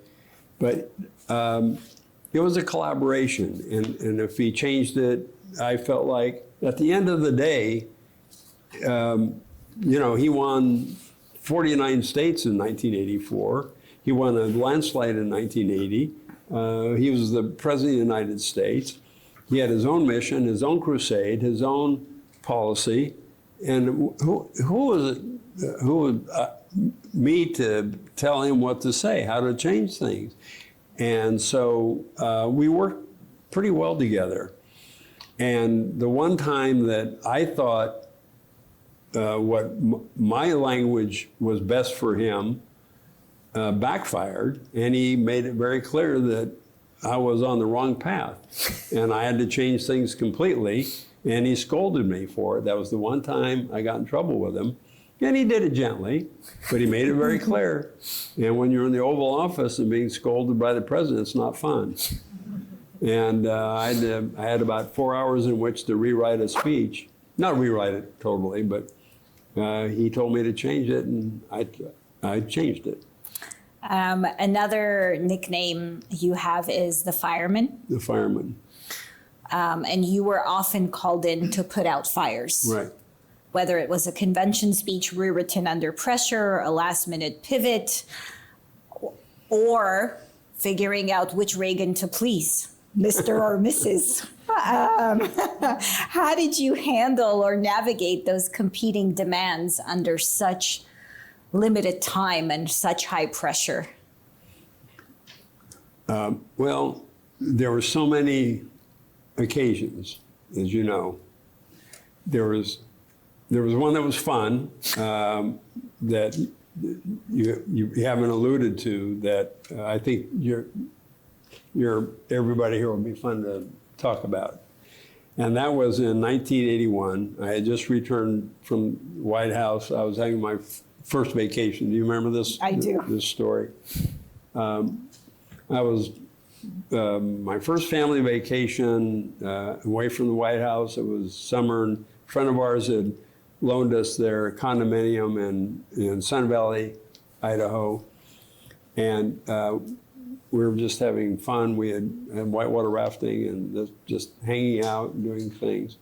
But it was a collaboration. And if he changed it, I felt like at the end of the day, you know, he won 49 states in 1984. He won a landslide in 1980. He was the president of the United States. He had his own mission, his own crusade, his own policy. And who was me to tell him what to say, how to change things? And so we worked pretty well together. And the one time that I thought what my language was best for him backfired, and he made it very clear that I was on the wrong path and I had to change things completely, and he scolded me for it. That was the one time I got in trouble with him, and he did it gently, but he made it very clear. And when you're in the Oval Office and being scolded by the president, it's not fun. And I had about 4 hours in which to rewrite a speech. Not rewrite it totally, but he told me to change it, and I changed it. Another nickname you have is the Fireman. The Fireman. And you were often called in to put out fires. Right. Whether it was a convention speech rewritten under pressure, a last-minute pivot, or figuring out which Reagan to please, Mr. or Mrs. How did you handle or navigate those competing demands under such limited time and such high pressure? Well, there were so many occasions, as you know. There was one that was fun that you haven't alluded to that I think everybody here will be fun to talk about. And that was in 1981. I had just returned from the White House. I was having my first vacation. Do you remember this? I do. This story. I was my first family vacation away from the White House. It was summer, and a friend of ours had loaned us their condominium in Sun Valley, Idaho. And we were just having fun. We had whitewater rafting and just hanging out and doing things.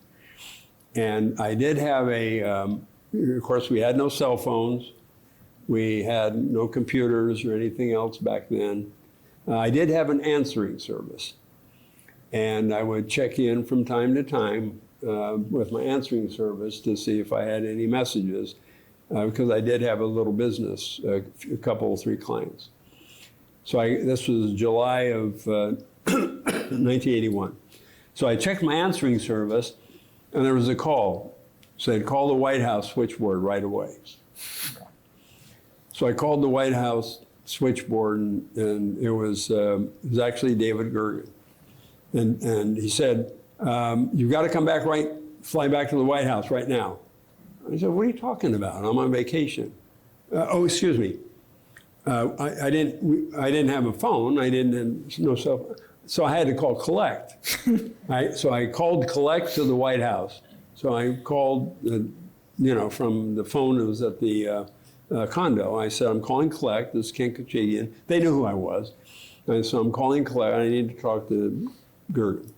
And I did have of course, we had no cell phones. We had no computers or anything else back then. I did have an answering service. And I would check in from time to time with my answering service to see if I had any messages, because I did have a little business, a couple, 3 clients. So this was July of 1981. So I checked my answering service, and there was a call. It said, call the White House switchboard right away. So I called the White House switchboard, and it was actually David Gergen. And he said, you've got to come back fly back to the White House right now. I said, what are you talking about? I'm on vacation. Oh, excuse me. I didn't have a phone. I didn't no cell phone. So I had to call collect. So I called collect to the White House. So I called, from the phone that was at the condo. I said, I'm calling collect. This is Ken Khachigian. They knew who I was. And so I'm calling collect. I need to talk to Gergen.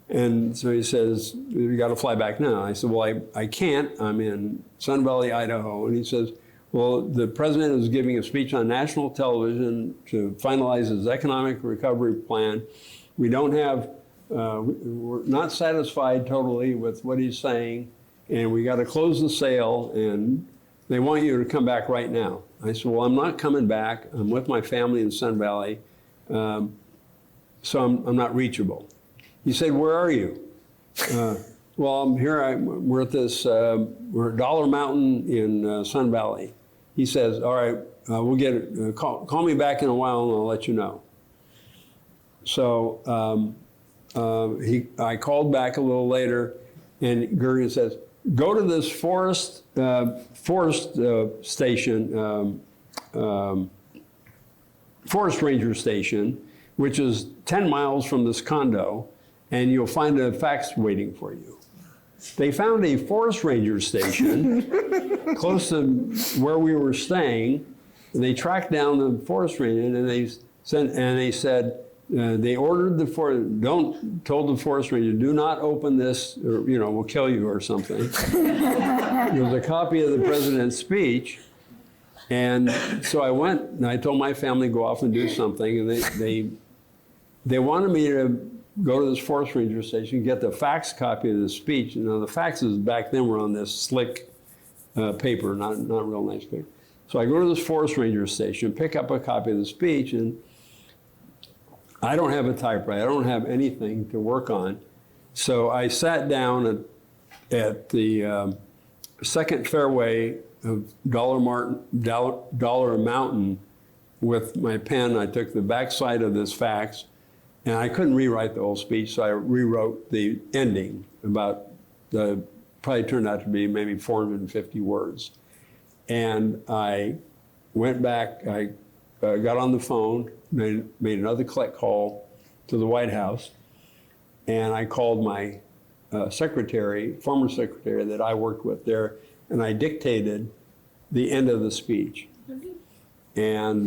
And so he says, you got to fly back now. I said, well, I can't. I'm in Sun Valley, Idaho. And he says, well, the president is giving a speech on national television to finalize his economic recovery plan. We don't have, we're not satisfied totally with what he's saying, and we got to close the sale, and they want you to come back right now. I said, well, I'm not coming back. I'm with my family in Sun Valley, so I'm not reachable. He said, where are you? Well, I'm here. We're at this, we're at Dollar Mountain in Sun Valley. He says, all right, we'll get it. Call me back in a while and I'll let you know. So I called back a little later, and Gergen says, go to this forest station, forest ranger station, which is 10 miles from this condo, and you'll find a fax waiting for you. They found a forest ranger station close to where we were staying, and they tracked down the forest ranger, and they said, they ordered told the forest ranger, do not open this, or we'll kill you or something. There was a copy of the president's speech, and so I went and I told my family to go off and do something, and they wanted me to go to this forest ranger station, get the fax copy of the speech. The faxes back then were on this slick paper, not real nice paper. So I go to this forest ranger station, pick up a copy of the speech, and I don't have a typewriter. I don't have anything to work on. So I sat down at the second fairway of Dollar Mountain with my pen. I took the backside of this fax, and I couldn't rewrite the whole speech, so I rewrote the ending probably turned out to be maybe 450 words. And I went back, I got on the phone, made another collect call to the White House, and I called my former secretary that I worked with there, and I dictated the end of the speech. And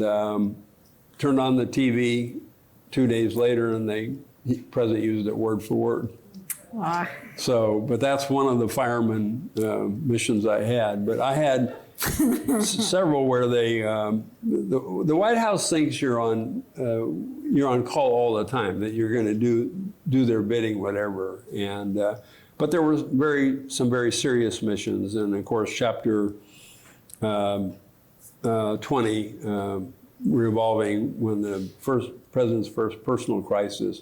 turned on the TV 2 days later, and the president used it word for word. Wow. So, but that's one of the Fireman missions I had. But I had several where the White House thinks you're on call all the time, that you're going to do their bidding, whatever. And but there were some very serious missions, and of course, Chapter 20 revolving when the president's first personal crisis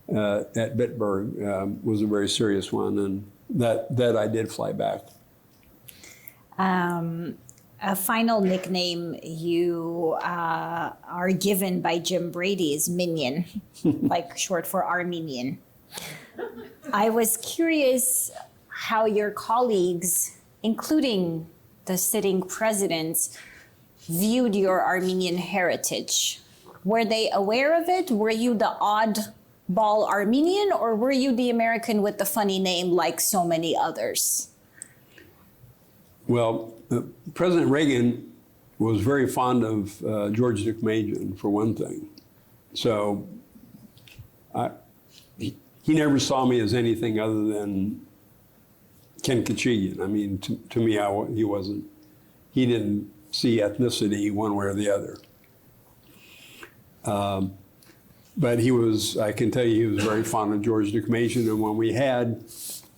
at Bitburg was a very serious one, and that I did fly back. A final nickname you are given by Jim Brady is Minion, like short for Armenian. I was curious how your colleagues, including the sitting presidents, viewed your Armenian heritage. Were they aware of it? Were you the oddball Armenian, or were you the American with the funny name like so many others? Well, President Reagan was very fond of George Deukmejian, for one thing. So he never saw me as anything other than Ken Khachigian. I mean, to me, he didn't see ethnicity one way or the other. But I can tell you, he was very fond of George Deukmejian, and when we had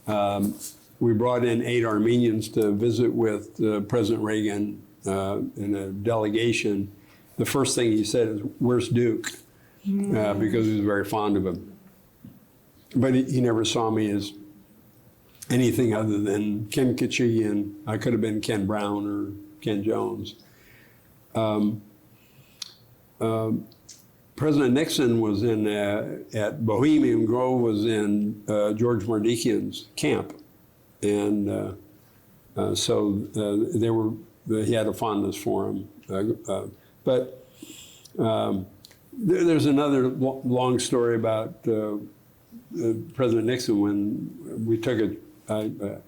we brought in 8 Armenians to visit with President Reagan in a delegation. The first thing he said is, "Where's Duke?" Because he was very fond of him. But he never saw me as anything other than Ken Khachigian. I could have been Ken Brown or Ken Jones. President Nixon was in at Bohemian Grove, was in George Mardikian's camp, and so he had a fondness for him. But there's another long story about President Nixon when we took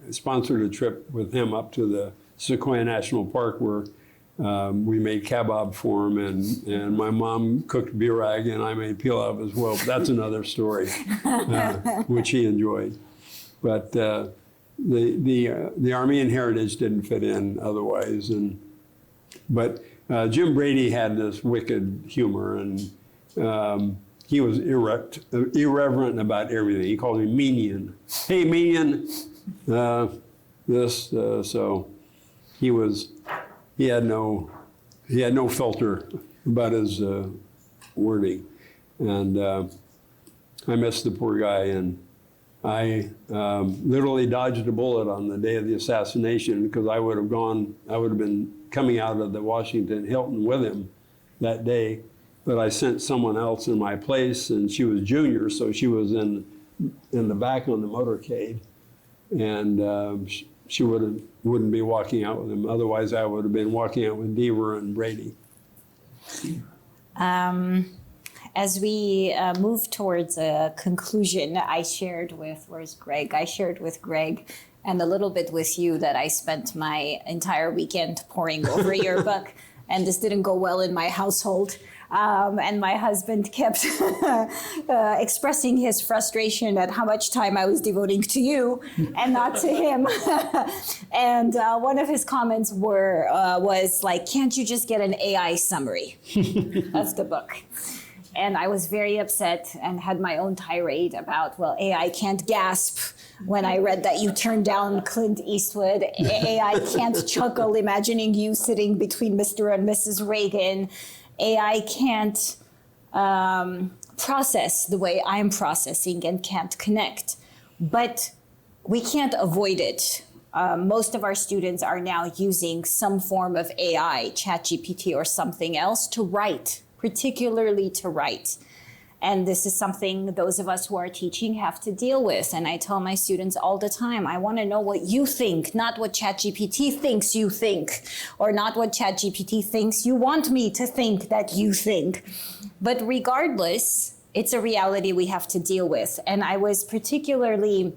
sponsored a trip with him up to the Sequoia National Park where we made kebab for him, and my mom cooked birag, and I made pilav as well. But that's another story, which he enjoyed. But the Armenian heritage didn't fit in otherwise. But Jim Brady had this wicked humor, and he was irreverent about everything. He called me Minion. Hey, Minion, so he had no filter about his wording, and I missed the poor guy. And I literally dodged a bullet on the day of the assassination because I would have been coming out of the Washington Hilton with him that day, but I sent someone else in my place, and she was junior, so she was in the back on the motorcade, and she wouldn't be walking out with him. Otherwise, I would have been walking out with Deaver and Brady. As we move towards a conclusion, I shared with Greg and a little bit with you that I spent my entire weekend poring over your book, and this didn't go well in my household. And my husband kept expressing his frustration at how much time I was devoting to you and not to him. And one of his comments was like, "Can't you just get an AI summary of the book?" And I was very upset and had my own tirade about, well, AI can't gasp when I read that you turned down Clint Eastwood. AI can't chuckle imagining you sitting between Mr. and Mrs. Reagan. AI can't process the way I'm processing and can't connect. But we can't avoid it. Most of our students are now using some form of AI, ChatGPT or something else, to write, particularly to write. And this is something those of us who are teaching have to deal with. And I tell my students all the time, I want to know what you think, not what ChatGPT thinks you think, or not what ChatGPT thinks you want me to think that you think. But regardless, it's a reality we have to deal with. And I was particularly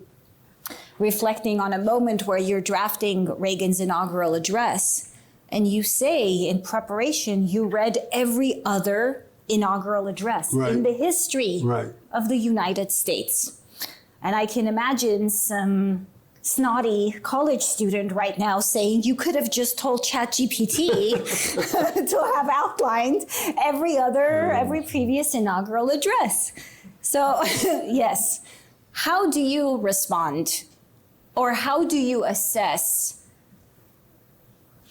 reflecting on a moment where you're drafting Reagan's inaugural address, and you say in preparation, you read every other inaugural address in the history of the United States. And I can imagine some snotty college student right now saying, you could have just told ChatGPT to have outlined every previous inaugural address. So yes, how do you respond, or how do you assess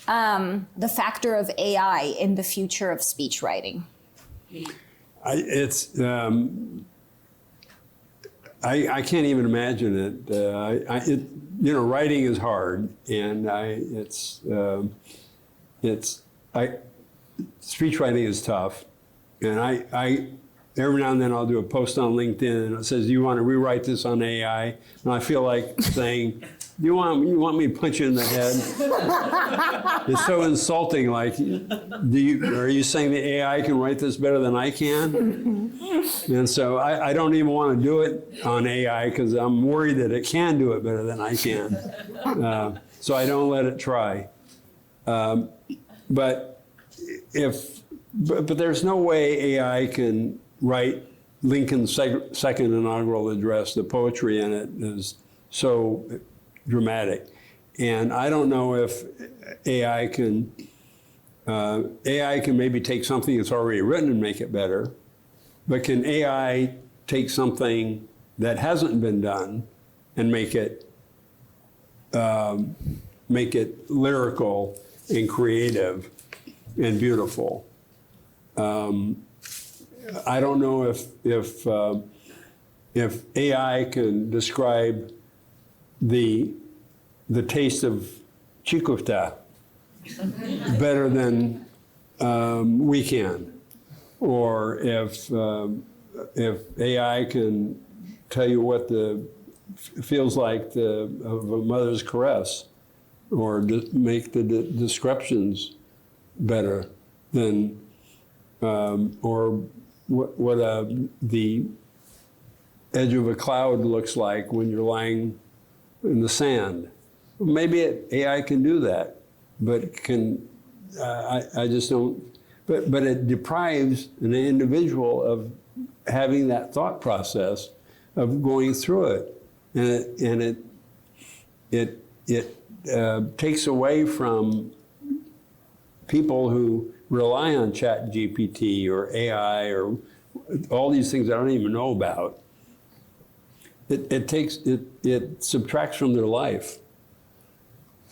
the factor of AI in the future of speech writing? I can't even imagine it. Writing is hard, and speech writing is tough. And I every now and then I'll do a post on LinkedIn, and it says, "Do you want to rewrite this on AI?" And I feel like saying, you want me to punch you in the head? It's so insulting. Like, are you saying the AI can write this better than I can? And so I don't even want to do it on AI because I'm worried that it can do it better than I can. So I don't let it try. But there's no way AI can write Lincoln's second inaugural address. The poetry in it is so dramatic. And I don't know if AI can maybe take something that's already written and make it better, but can AI take something that hasn't been done and make it make it lyrical and creative and beautiful. I don't know if AI can describe the taste of chiquita better than we can, or if AI can tell you what feels like of a mother's caress, or make the descriptions better than, or what the edge of a cloud looks like when you're lying in the sand. Maybe AI can do that, but I just don't. But it deprives an individual of having that thought process of going through it, and it takes away from people who rely on ChatGPT or AI or all these things I don't even know about. It subtracts from their life.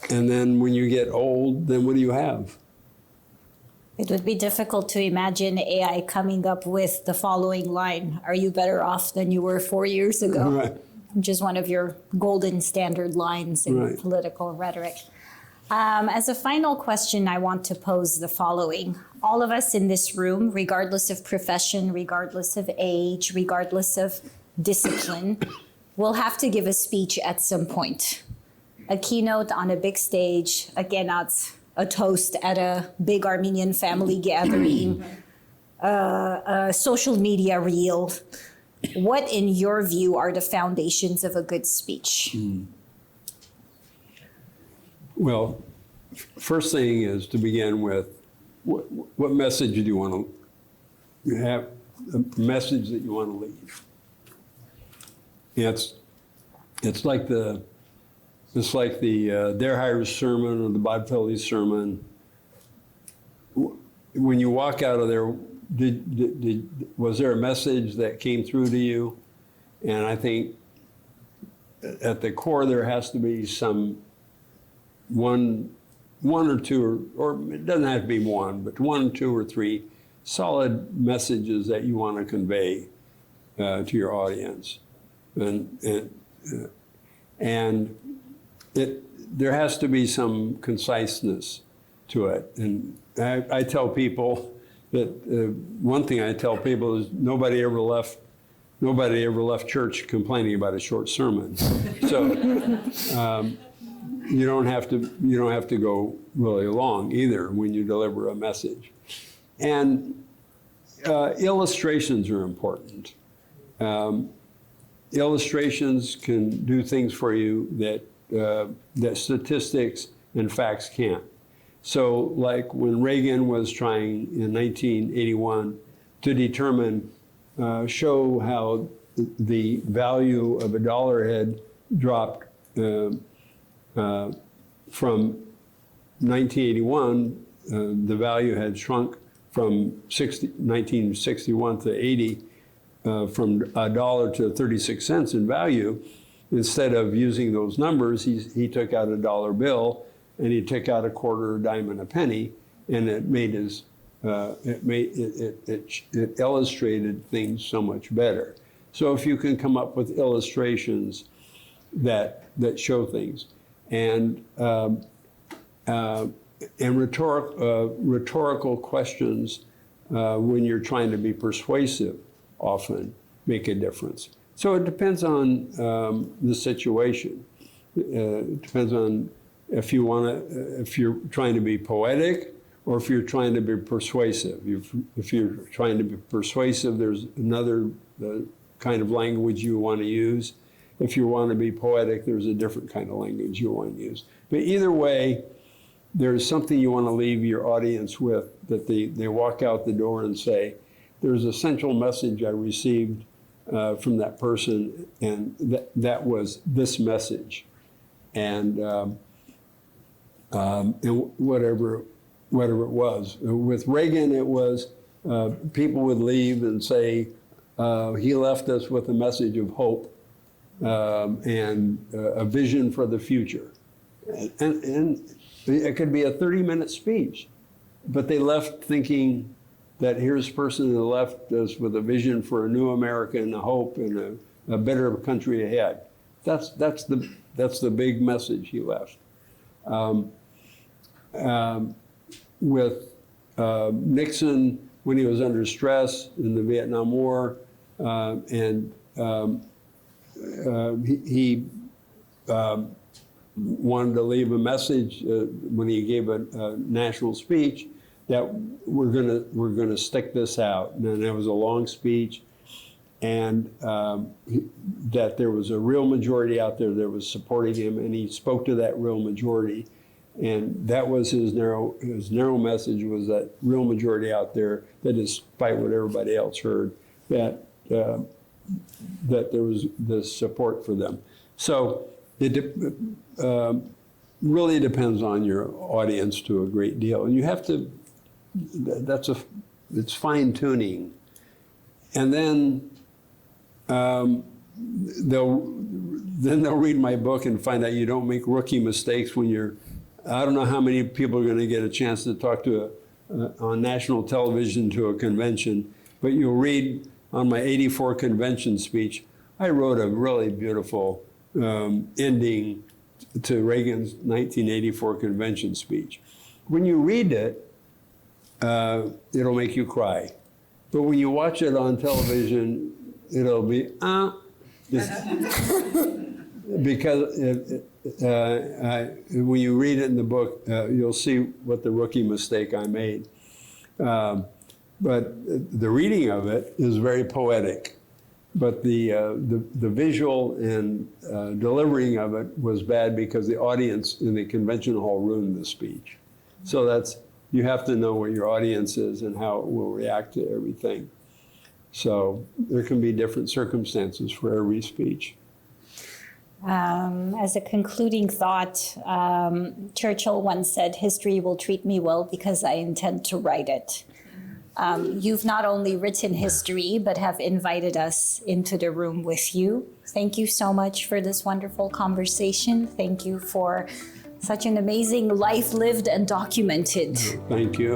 And then when you get old, then what do you have? It would be difficult to imagine AI coming up with the following line: "Are you better off than you were 4 years ago?" Right. Which is one of your golden standard lines in Right. political rhetoric. As a final question, I want to pose the following. All of us in this room, regardless of profession, regardless of age, regardless of discipline, will have to give a speech at some point. A keynote on a big stage, again, a toast at a big Armenian family gathering, a social media reel. What, in your view, are the foundations of a good speech? Well, first thing is to begin with, what message do you want to have? A message that you want to leave. It's like the Der Heier's sermon or the Bodfeldy's sermon. When you walk out of there, was there a message that came through to you? And I think at the core there has to be some one or two, or it doesn't have to be one, but 1, 2, or 3 solid messages that you want to convey to your audience. And there has to be some conciseness to it. And I tell people that one thing I tell people is nobody ever left church complaining about a short sermon. So you don't have to go really long either when you deliver a message. And illustrations are important. Illustrations can do things for you that statistics and facts can't. So like when Reagan was trying in 1981 to determine, show how the value of a dollar had dropped from 1981, the value had shrunk from 1961 to 80, from $1 to 36 cents in value. Instead of using those numbers, he took out a dollar bill and he took out a quarter, a dime, and a penny, and it made his it illustrated things so much better. So if you can come up with illustrations that show things, and rhetorical questions when you're trying to be persuasive often make a difference. So it depends on the situation. It depends on if you're trying to be poetic or if you're trying to be persuasive. If you're trying to be persuasive, there's another kind of language you want to use. If you want to be poetic, there's a different kind of language you want to use. But either way, there's something you want to leave your audience with, that they walk out the door and say, there's a central message I received from that person, and that was this message. And whatever it was. With Reagan, it was people would leave and say, he left us with a message of hope and a vision for the future. And it could be a 30-minute speech, but they left thinking that here's a person who left us with a vision for a new America and a hope and a better country ahead. That's the big message he left. With Nixon, when he was under stress in the Vietnam War, he wanted to leave a message when he gave a national speech that we're gonna stick this out. And it was a long speech, and that there was a real majority out there that was supporting him, and he spoke to that real majority. And that was his narrow message, was that real majority out there that, despite what everybody else heard, that there was this support for them. So it really depends on your audience to a great deal, and you have to. It's fine tuning, and then they'll read my book and find out you don't make rookie mistakes when you're. I don't know how many people are going to get a chance to talk to on national television to a convention, but you'll read on my '84 convention speech. I wrote a really beautiful ending to Reagan's 1984 convention speech. When you read it, it'll make you cry. But when you watch it on television, it'll be, because when you read it in the book, you'll see what the rookie mistake I made. But the reading of it is very poetic. But the visual and delivering of it was bad because the audience in the convention hall ruined the speech. So you have to know what your audience is and how it will react to everything. So there can be different circumstances for every speech. As a concluding thought, Churchill once said, "History will treat me well because I intend to write it." You've not only written history, but have invited us into the room with you. Thank you so much for this wonderful conversation. Thank you for such an amazing life lived and documented. Thank you.